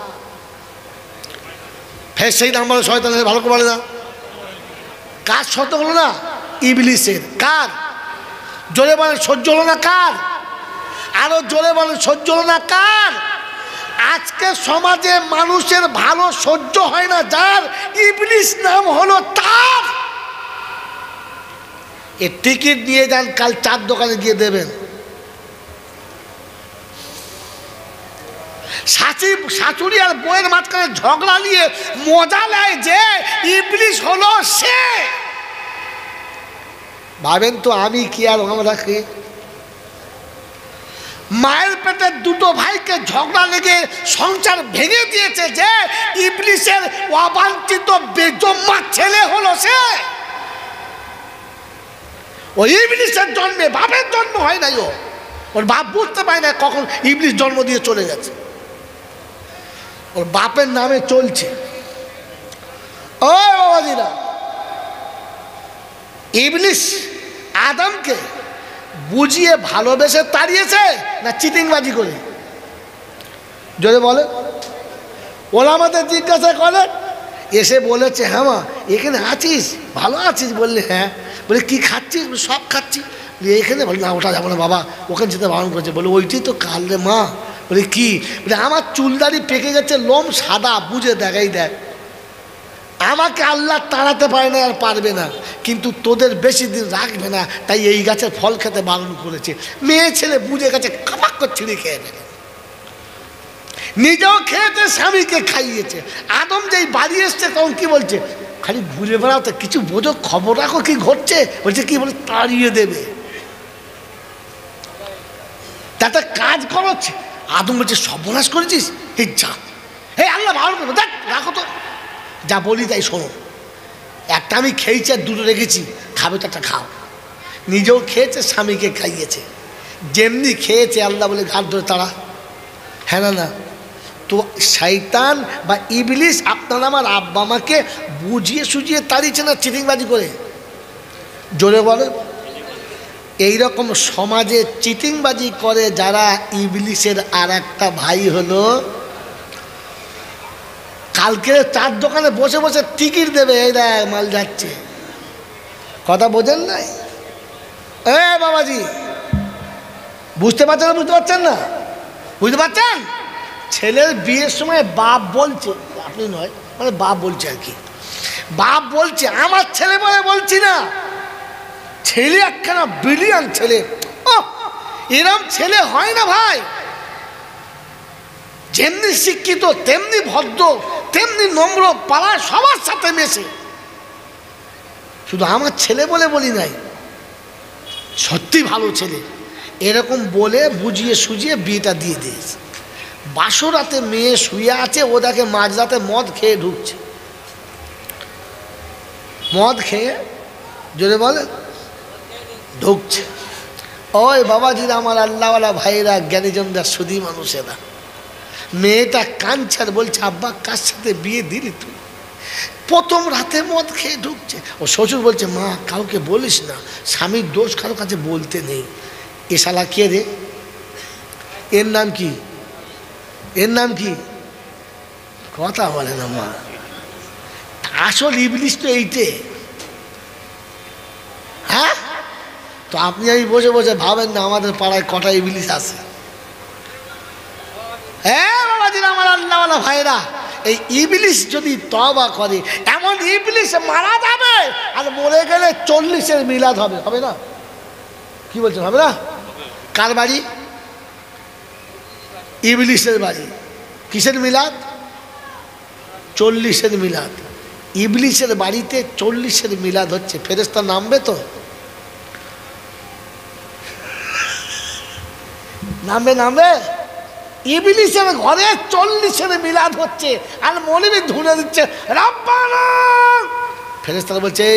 ফের সেই নাম্বার শয়তানের, ভালো করে বলে না, কার সহ্য হলো না? ইবলিসের। কার? জোরে বলেন, সহ্য হলো না কার? আরো জোরে বলেন, সহ্য হলো না কার? আজকে সমাজে মানুষের ভালো সহ্য হয় না, যার ইবলিস নাম হলো তার। এ টিকিট নিয়ে যান, কাল চার দোকানে গিয়ে দেবেন। শাশুড়ি আর বউয়ের মাঝখানে ঝগড়া নিয়ে মজা নেয় যে ইবলিস হলো সে। ভাবেন তো, আমি কি আর আমরা কি? মায়ের পেটে দুটো ভাইকে ঝগড়া লেগে সংসার ভেঙে দিয়েছে যে ইবলিসের অবাঞ্ছিত বেজম্মা ছেলে হলো সে। ওই ইবলিসের জন্মে বাপের জন্ম হয় নাই। ওর বাপ বুঝতে পারে না কখন ইবলিস জন্ম দিয়ে চলে গেছে, ওর বাপের নামে চলছে। ও বাবাজিরা, ইবলিস আদমকে বুঝিয়ে ভালোবেসে তাড়িয়েছে না চিটিংবাজি করে? জোরে বলে। ওরা আমাদের জিজ্ঞাসা করে, এসে বলেছে, হ্যাঁ মা এখানে আছিস, ভালো আছিস? বললে হ্যাঁ। বলে কি খাচ্ছিস? সব খাচ্ছি। এখানে বলে না, ওটা যাবো না বাবা, ওখানে যেতে বারণ করেছে। বলে ওইটাই তো কাল রে মা। বলে কি? বলে আমার চুলদারি পেকে গেছে, লোম সাদা, বুঝে দেখাই দেখ। আমাকে আল্লাহ তাড়াতে পারে না আর পারবে না, কিন্তু তোদের বেশি দিন রাখবে না, তাই এই গাছের ফল খেতে বারণ করেছে। মেয়ে ছেলে বুঝে গেছে, কাপাক করে ছিঁড়ে খেয়ে নেবে। নিজেও খেয়েছে, স্বামীকে খাইয়েছে। আদম যেই বাড়ি এসছে তখন কি বলছে, খালি ঘুরে বেড়াতে, কিছু বোঝো, খবর রাখো কি ঘটছে। বলছে কি, বলে তাড়িয়ে দেবে, তাতে কাজ করছে। আদম বলছে সর্বনাশ করেছিস, এই যা, হে আল্লাহ ভালো করবো, দেখ রাখো তো, যা বলি তাই শোনো। একটা আমি খেয়েছি আর দুটো রেখেছি, খাবে তো একটা খাও। নিজেও খেয়েছে, স্বামীকে খাইয়েছে। যেমনি খেয়েছে আল্লাহ বলে ঘাট ধরে তাড়া। হ্যাঁ না না, তো শয়তান বা ইবলিস আপনার আমার আব্বা আমাকে বুঝিয়ে সুঝিয়ে তাড়িয়েছে না চিটিংবাজি করে? জোরে বলে। এইরকম সমাজে চিটিংবাজি করে যারা, ইবলিসের আর একটা ভাই হলো, কালকে চার দোকানে বসে বসে টিকিট দেবে, এই দেখ মাল যাচ্ছে। কথা বোঝেন নাই? এ বাবাজি, বুঝতে পারছেন না? বুঝতে পারছেন না? বুঝতে পারছেন? ছেলের বিয়ের সময় বাপ বলছে, আপনি নয়, মানে বাপ বলছে আর কি, বাপ বলছে, আমার ছেলে বলে বলছি না, ছেলে একখানা ব্রিলিয়ান্ট ছেলে, ও এরম ছেলে হয় না ভাই। যেমনি শিক্ষিত, তেমনি ভদ্র, তেমনি নম্র, পাড়ার সবার সাথে মেশে। শুধু আমার ছেলে বলে বলি নাই, সত্যি ভালো ছেলে। এরকম বলে বুঝিয়ে সুঝিয়ে বিয়েটা দিয়ে দিয়েছে। বাসরাতে মেয়ে শুয়ে আছে, ও দেখে মাঝরাতে মদ খেয়ে ঢুকছে, মদ খেয়ে, জোরে বলে, ঢুকছে। ওই বাবাজিরা, আমার আল্লাহওয়ালা ভাইরা, জ্ঞানীজনরা, সুধী মানুষেরা, মেয়েটা কাঁদছে আর বলছে, আব্বা কার সাথে বিয়ে দিলি তুই? প্রথম রাতে মদ খেয়ে ঢুকছে। ও শ্বশুর বলছে, মা কাউকে বলিস না, স্বামীর দোষ কারো কাছে বলতে নেই। এ শালা কে রে? এর নাম কি? এর নাম কি? কথা বলে না মা। আসল ইবলিস তো এইটে। হ্যাঁ, তো আপনি আমি বসে বসে ভাবেন না আমাদের পাড়ায় কটা ইবলিস আছে। হ্যাঁ বাবাজিরা, আমার আল্লাহওয়ালা ভাইরা, এই ইবলিস যদি তওবা করে, এমন ইবলিস মারা যাবে, আর মরে গেলে 40-এর মিলাদ হবে। হবে না? কি বলছেন, হবে না? কার বাড়ি? ইবলিসের বাড়ি। কিসের মিলাদ? 40-এর মিলাদ। ইবলিসের বাড়িতে 40-এর মিলাদ হচ্ছে। ফেরেশতা নামবে তো? নামবে, নামবে। ইবলিসের ঘরে 40-এর মিলাদ হচ্ছে, আর মৌলবি ধুনে দিচ্ছে রব্বানা। ফেরেশতারা বলছে,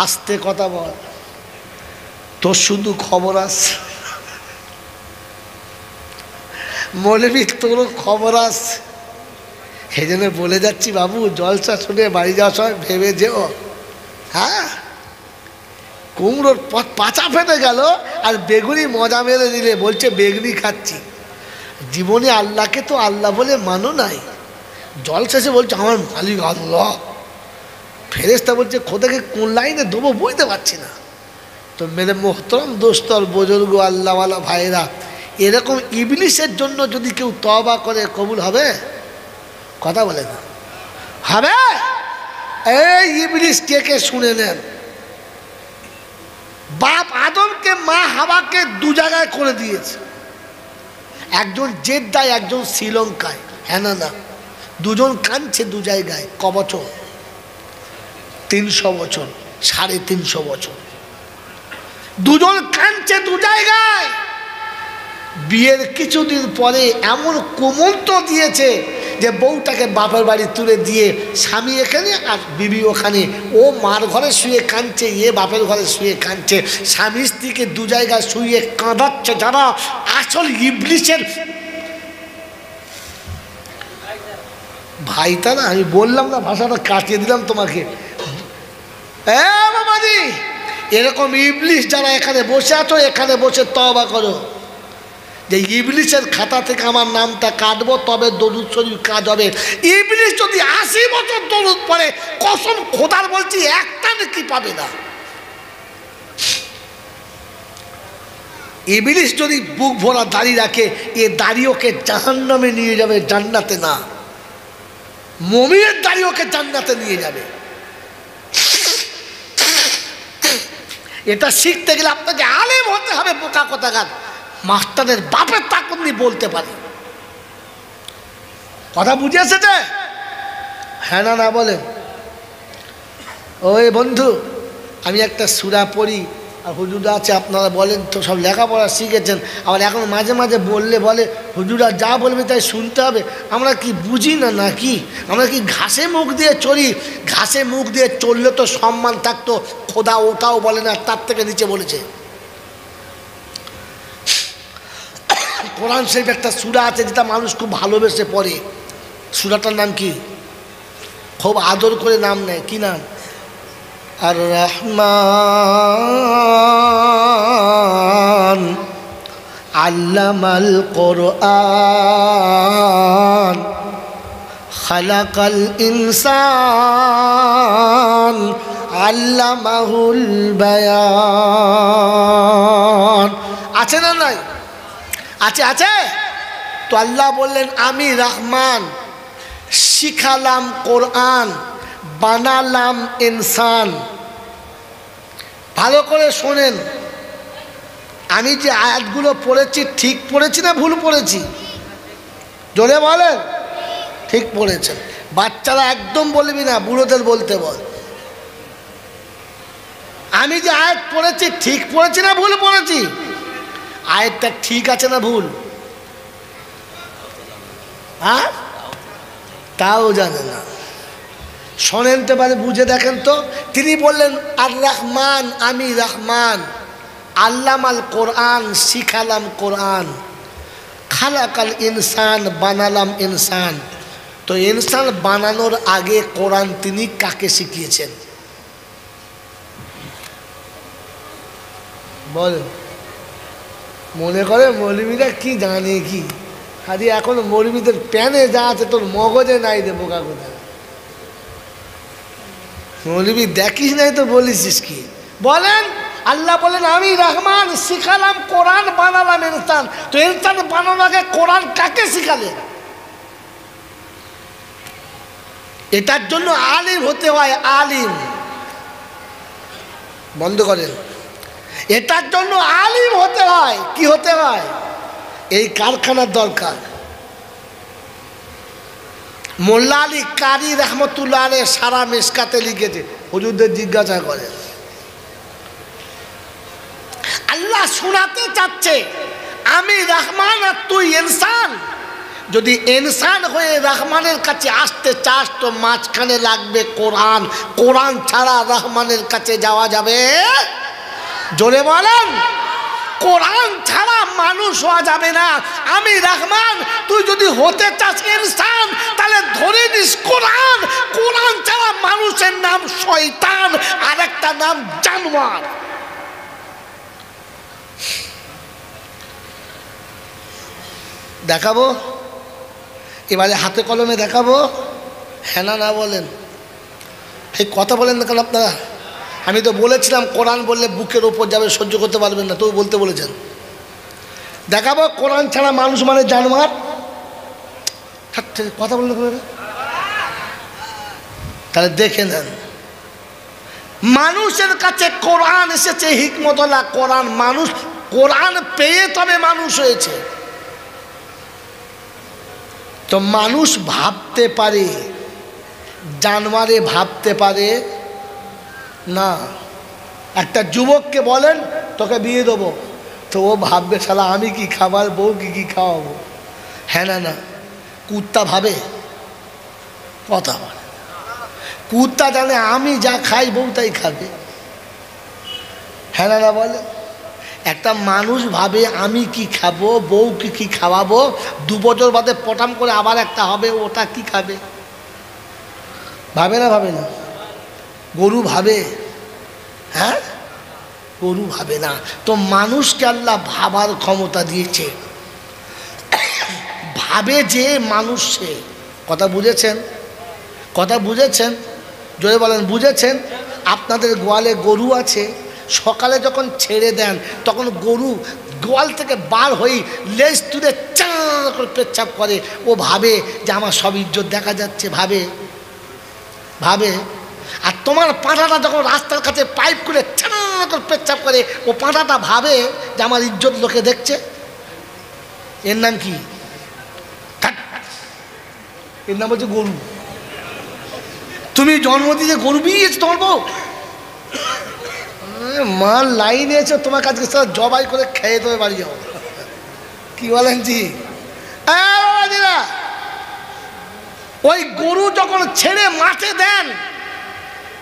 আস্তে কথা বল, তোর শুধু খবর আছে। মৌলবি তোরও খবর আছে। সেই জন্য বলে যাচ্ছি বাবু, জলসা শুনে বাড়ি যাওয়ার সময় ভেবে যেও। হ্যাঁ, কুমড়োর পাচা ফেটে গেল আর বেগুনি মজা মেরে দিলে, বলছে বেগুনি খাচ্ছি। জীবনে আল্লাহকে তো আল্লাহ বলে মানো নাই। জল শেষে বলছে আমার মালিক আল্লাহ। ফেরেশতা বলছে খোদাকে কোন লাইনে দেবো বুঝতে পারছি না। তো মেরে মোহতরম দোস্ত আর বুজুর্গ আল্লাহওয়ালা ভাইরা, এরকম ইবলিসের জন্য যদি কেউ তওবা করে, কবুল হবে? কথা বলে না, হবে? এই ইবলিস কে কে শুনে নেন। বাপ আদমকে মা হাওয়াকে দু জায়গায় করে দিয়েছে, একজন জেদ্দায়, একজন শ্রীলঙ্কায়। হ্যাঁ না না, দুজন কাঁদছে দু জায়গায়। ক বছর? 300 বছর, 350 বছর। দুজন কাঁদছে দু জায়গায়। বিয়ের কিছুদিন পরে এমন কুমন্ত্র দিয়েছে যে বউটাকে বাপের বাড়ি তুলে দিয়ে স্বামী এখানে আর বিবি ওখানে। ও মার ঘরে শুয়ে কাঁদছে, এ বাপের ঘরে শুয়ে কাঁদছে। স্বামী স্ত্রীকে দু জায়গায় শুয়ে কাঁদাচ্ছে যারা, আসল ইবলিসের ভাই তারা। আমি বললাম না, ভাষাটা কাটিয়ে দিলাম তোমাকে। বাবাজি, এরকম ইবলিস যারা এখানে বসে আছো, এখানে বসে তওবা করো যে ইবলিসের খাতা থেকে আমার নামটা কাটবো, তবে দরুদ শরীফ কাজ হবে। ইবলিস যদি 80 বছর দরুদ পড়ে, কসম খোদার বলছি একটা নেকি পাবে না। ইবলিস যদি বুক ভরা দাড়ি রাখে, এ দাড়ি ওকে জাহান্নামে নিয়ে যাবে, জান্নাতে না। মুমিনের দাড়ি ওকে জান্নাতে নিয়ে যাবে। এটা শিখতে গেলে আপনাকে আলেম হতে হবে। বোকা কথাকার মাস্টারের বাপের তাকত নিয়ে বলতে পারে। কথা বুঝে এসেছে? হ্যাঁ না না বলেন। ওই বন্ধু, আমি একটা সূরা পড়ি আর হুজুরা আছে, আপনারা বলেন তো সব লেখাপড়া শিখেছেন, আবার এখন মাঝে মাঝে বললে বলে হুজুরা যা বলবে তাই শুনতে হবে। আমরা কি বুঝি না নাকি? আমরা কি ঘাসে মুখ দিয়ে চলি? ঘাসে মুখ দিয়ে চললে তো সম্মান থাকতো। খোদা ওটাও বলে না, তার থেকে নিচে বলেছে। কোরআন শরীফ একটা সূরা আছে যেটা মানুষ খুব ভালোবেসে পড়ে। সূরাটার নাম কি? খুব আদর করে নাম নেয়। কি নাম? আর রহমান আল্লামাল কোরআন খালাকাল ইনসান আল্লামাহুল বায়ান। আছে না নাই? আছে আছে। তো আল্লাহ বললেন আমি রহমান, শিখালাম কোরআন, বানালাম ইনসান। ভালো করে শোনেন, আমি যে আয়াতগুলো পড়েছি ঠিক পড়েছি না ভুল পড়েছি? জোরে বলেন। ঠিক পড়েছেন। বাচ্চারা একদম বলবি না, বুড়োদের বলতে বল। আমি যে আয়াত পড়েছি ঠিক পড়েছি না ভুল পড়েছি? আয়াতটা ঠিক আছে না ভুল? হ্যাঁ, তাও জানে না। শোনেন তো পারে, বুঝে দেখেন তো। তিনি বললেন আর রহমান, আমি রহমান, আল্লামাল কোরআন, শিখালাম কোরআন, খালাকাল ইনসান, বানালাম ইনসান। তো ইনসান বানানোর আগে কোরআন তিনি কাকে শিখিয়েছেন? বলেন। মনে করে মৌলবীরা কি জানে কি? খালি এখন মৌলবীদের প্যানে যা আছে তোর মগজে নাই রে বোকা কোথায়। মৌলবী দেখিস নাই তো বলিস কি? বলেন। আল্লাহ বলেন আমি রহমান, শিখালাম কোরআন, বানালাম ইনসান। তো ইনসান বানানোর আগে কোরআন কাকে শিখালেন? এটার জন্য আলিম হতে হয়। আলিম বন্ধ করেন। এটার জন্য আলিম হতে হয়। কি হতে হয়? এই কারখানার দরকার। মোল্লা আলী কারি রহমতুল্লাহ আলাইহি সারা মিশকাতে লিখেছে। হুজুরদের জিজ্ঞাসা করে। আল্লাহ শোনাতে চাচ্ছে আমি রহমান আর তুই ইনসান। যদি ইনসান হয়ে রহমানের কাছে আসতে চাস তো মাঝখানে লাগবে কোরআন। কোরআন ছাড়া রহমানের কাছে যাওয়া যাবে? জোরে বলেন। কোরআন ছাড়া মানুষ হওয়া যাবে না। আমি রহমান, তুই যদি হতে চাস ইনসান তাহলে ধরে নিস কোরআন। কোরআন ছাড়া মানুষের নাম শয়তান, আর একটা নাম জানোয়ার। দেখাবো এবারে, হাতে কলমে দেখাবো। হ্যাঁ না না বলেন। এই কথা বলেন না কেন আপনারা? আমি তো বলেছিলাম কোরআন বললে বুকের ওপর যাবে, সহ্য করতে পারবেন না, তো বলতে বলেছেন। দেখাবো কোরআন ছাড়া মানুষ মানে জানোয়ার। কথা বললে তাহলে দেখে নেন। মানুষের কাছে কোরআন এসেছে হিকমতওয়ালা কোরআন। মানুষ কোরআন পেয়ে তবে মানুষ হয়েছে। তো মানুষ ভাবতে পারে, জানোয়ারে ভাবতে পারে না। একটা যুবককে বলেন তোকে বিয়ে দেবো, তো ও ভাববে শালা আমি কি খাবার, বউ কি খাওয়াবো। হ্যাঁ না না। কুত্তা ভাবে? কথা বলে। কুত্তা জানে আমি যা খাই বউ তাই খাবে। হ্যাঁ না না বলে। একটা মানুষ ভাবে আমি কি খাবো, বউ কি খাওয়াবো, 2 বছর বাদে পটাম করে আবার একটা হবে, ওটা কি খাবে। ভাবে না? ভাবে না? গরু ভাবে? হ্যাঁ, গরু ভাবে না। তো মানুষকে আল্লাহ ভাবার ক্ষমতা দিয়েছে। ভাবে যে মানুষ সে। কথা বুঝেছেন? কথা বুঝেছেন? জোরে বলেন বুঝেছেন? আপনাদের গোয়ালে গরু আছে, সকালে যখন ছেড়ে দেন তখন গোয়াল থেকে বার হই লেজ তুলে চাঁ করে পেচ্ছাপ করে, ও ভাবে যে আমার সব ইজ্জত দেখা যাচ্ছে, ভাবে ভাবে। আর তোমার পাঁঠাটা যখন রাস্তার কাছে পাইপ করে চাঁ করে পেচ্ছাপ করে, ও পাঁঠাটা ভাবে যে আমার ইজ্জত লোকে দেখছে। এর নাম কি? এর নাম হচ্ছে গরু। তুমি জন্ম দিয়ে গরু বিয়েছো তোমার বউ, মাল লাইনে এসে তোমার কাছে জবাই করে খেয়ে দেবে বাড়ি যাও। কি বলেন জি? ওই গরু যখন ছেড়ে মাঠে দেন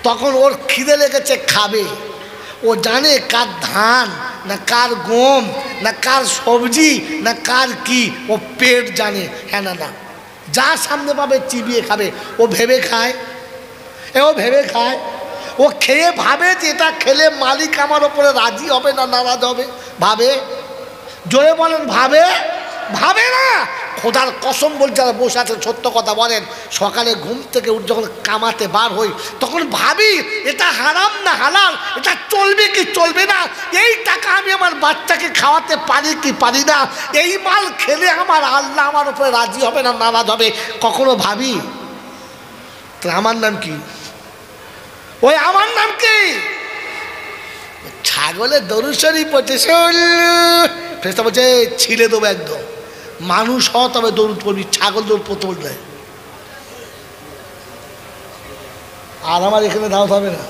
তখন ওর খিদে লেগেছে, খাবে। ও জানে কার ধান না কার গম না কার সবজি না কার কি, ও পেট জানে। হ্যাঁ না না, যা সামনে পাবে চিবিয়ে খাবে। ও ভেবে খায়, ও ভেবে খায়, ও খেয়ে ভাবে যে এটা খেলে মালিক আমার ওপরে রাজি হবে না নারাজ হবে, ভাবে। জোরে বলেন ভাবে? ভাবে না। খোদার কসম বলছে, যারা বসে আছেন সত্য কথা বলেন, সকালে ঘুম থেকে উঠ যখন কামাতে বার হই তখন ভাবি এটা হারাম না হালাল, এটা চলবে কি চলবে না, এই টাকা আমি আমার বাচ্চাকে খাওয়াতে পারি কি পারি না, এই মাল খেলে আমার আল্লাহ আমার উপরে রাজি হবে না নারাজ হবে, কখনো ভাবি? তো আমার নাম কি? ওই আমার নাম কি? ছাগলের দরুদ শরীফ পড়ছে, ফেরেশতা বলছে ছিলে দেবো একদম। মানুষ হ তবে দরুদ পড়বি, ছাগল দৌড় পড়তে বলবে। আর আমার এখানে দাওয়াত হবে না,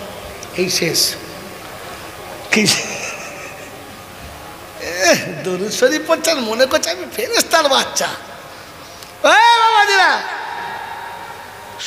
এই শেষ। কি দরুদ শরীফ পড়ছেন, মনে করছে আমি ফেরেশতার বাচ্চা। বাবাজিরা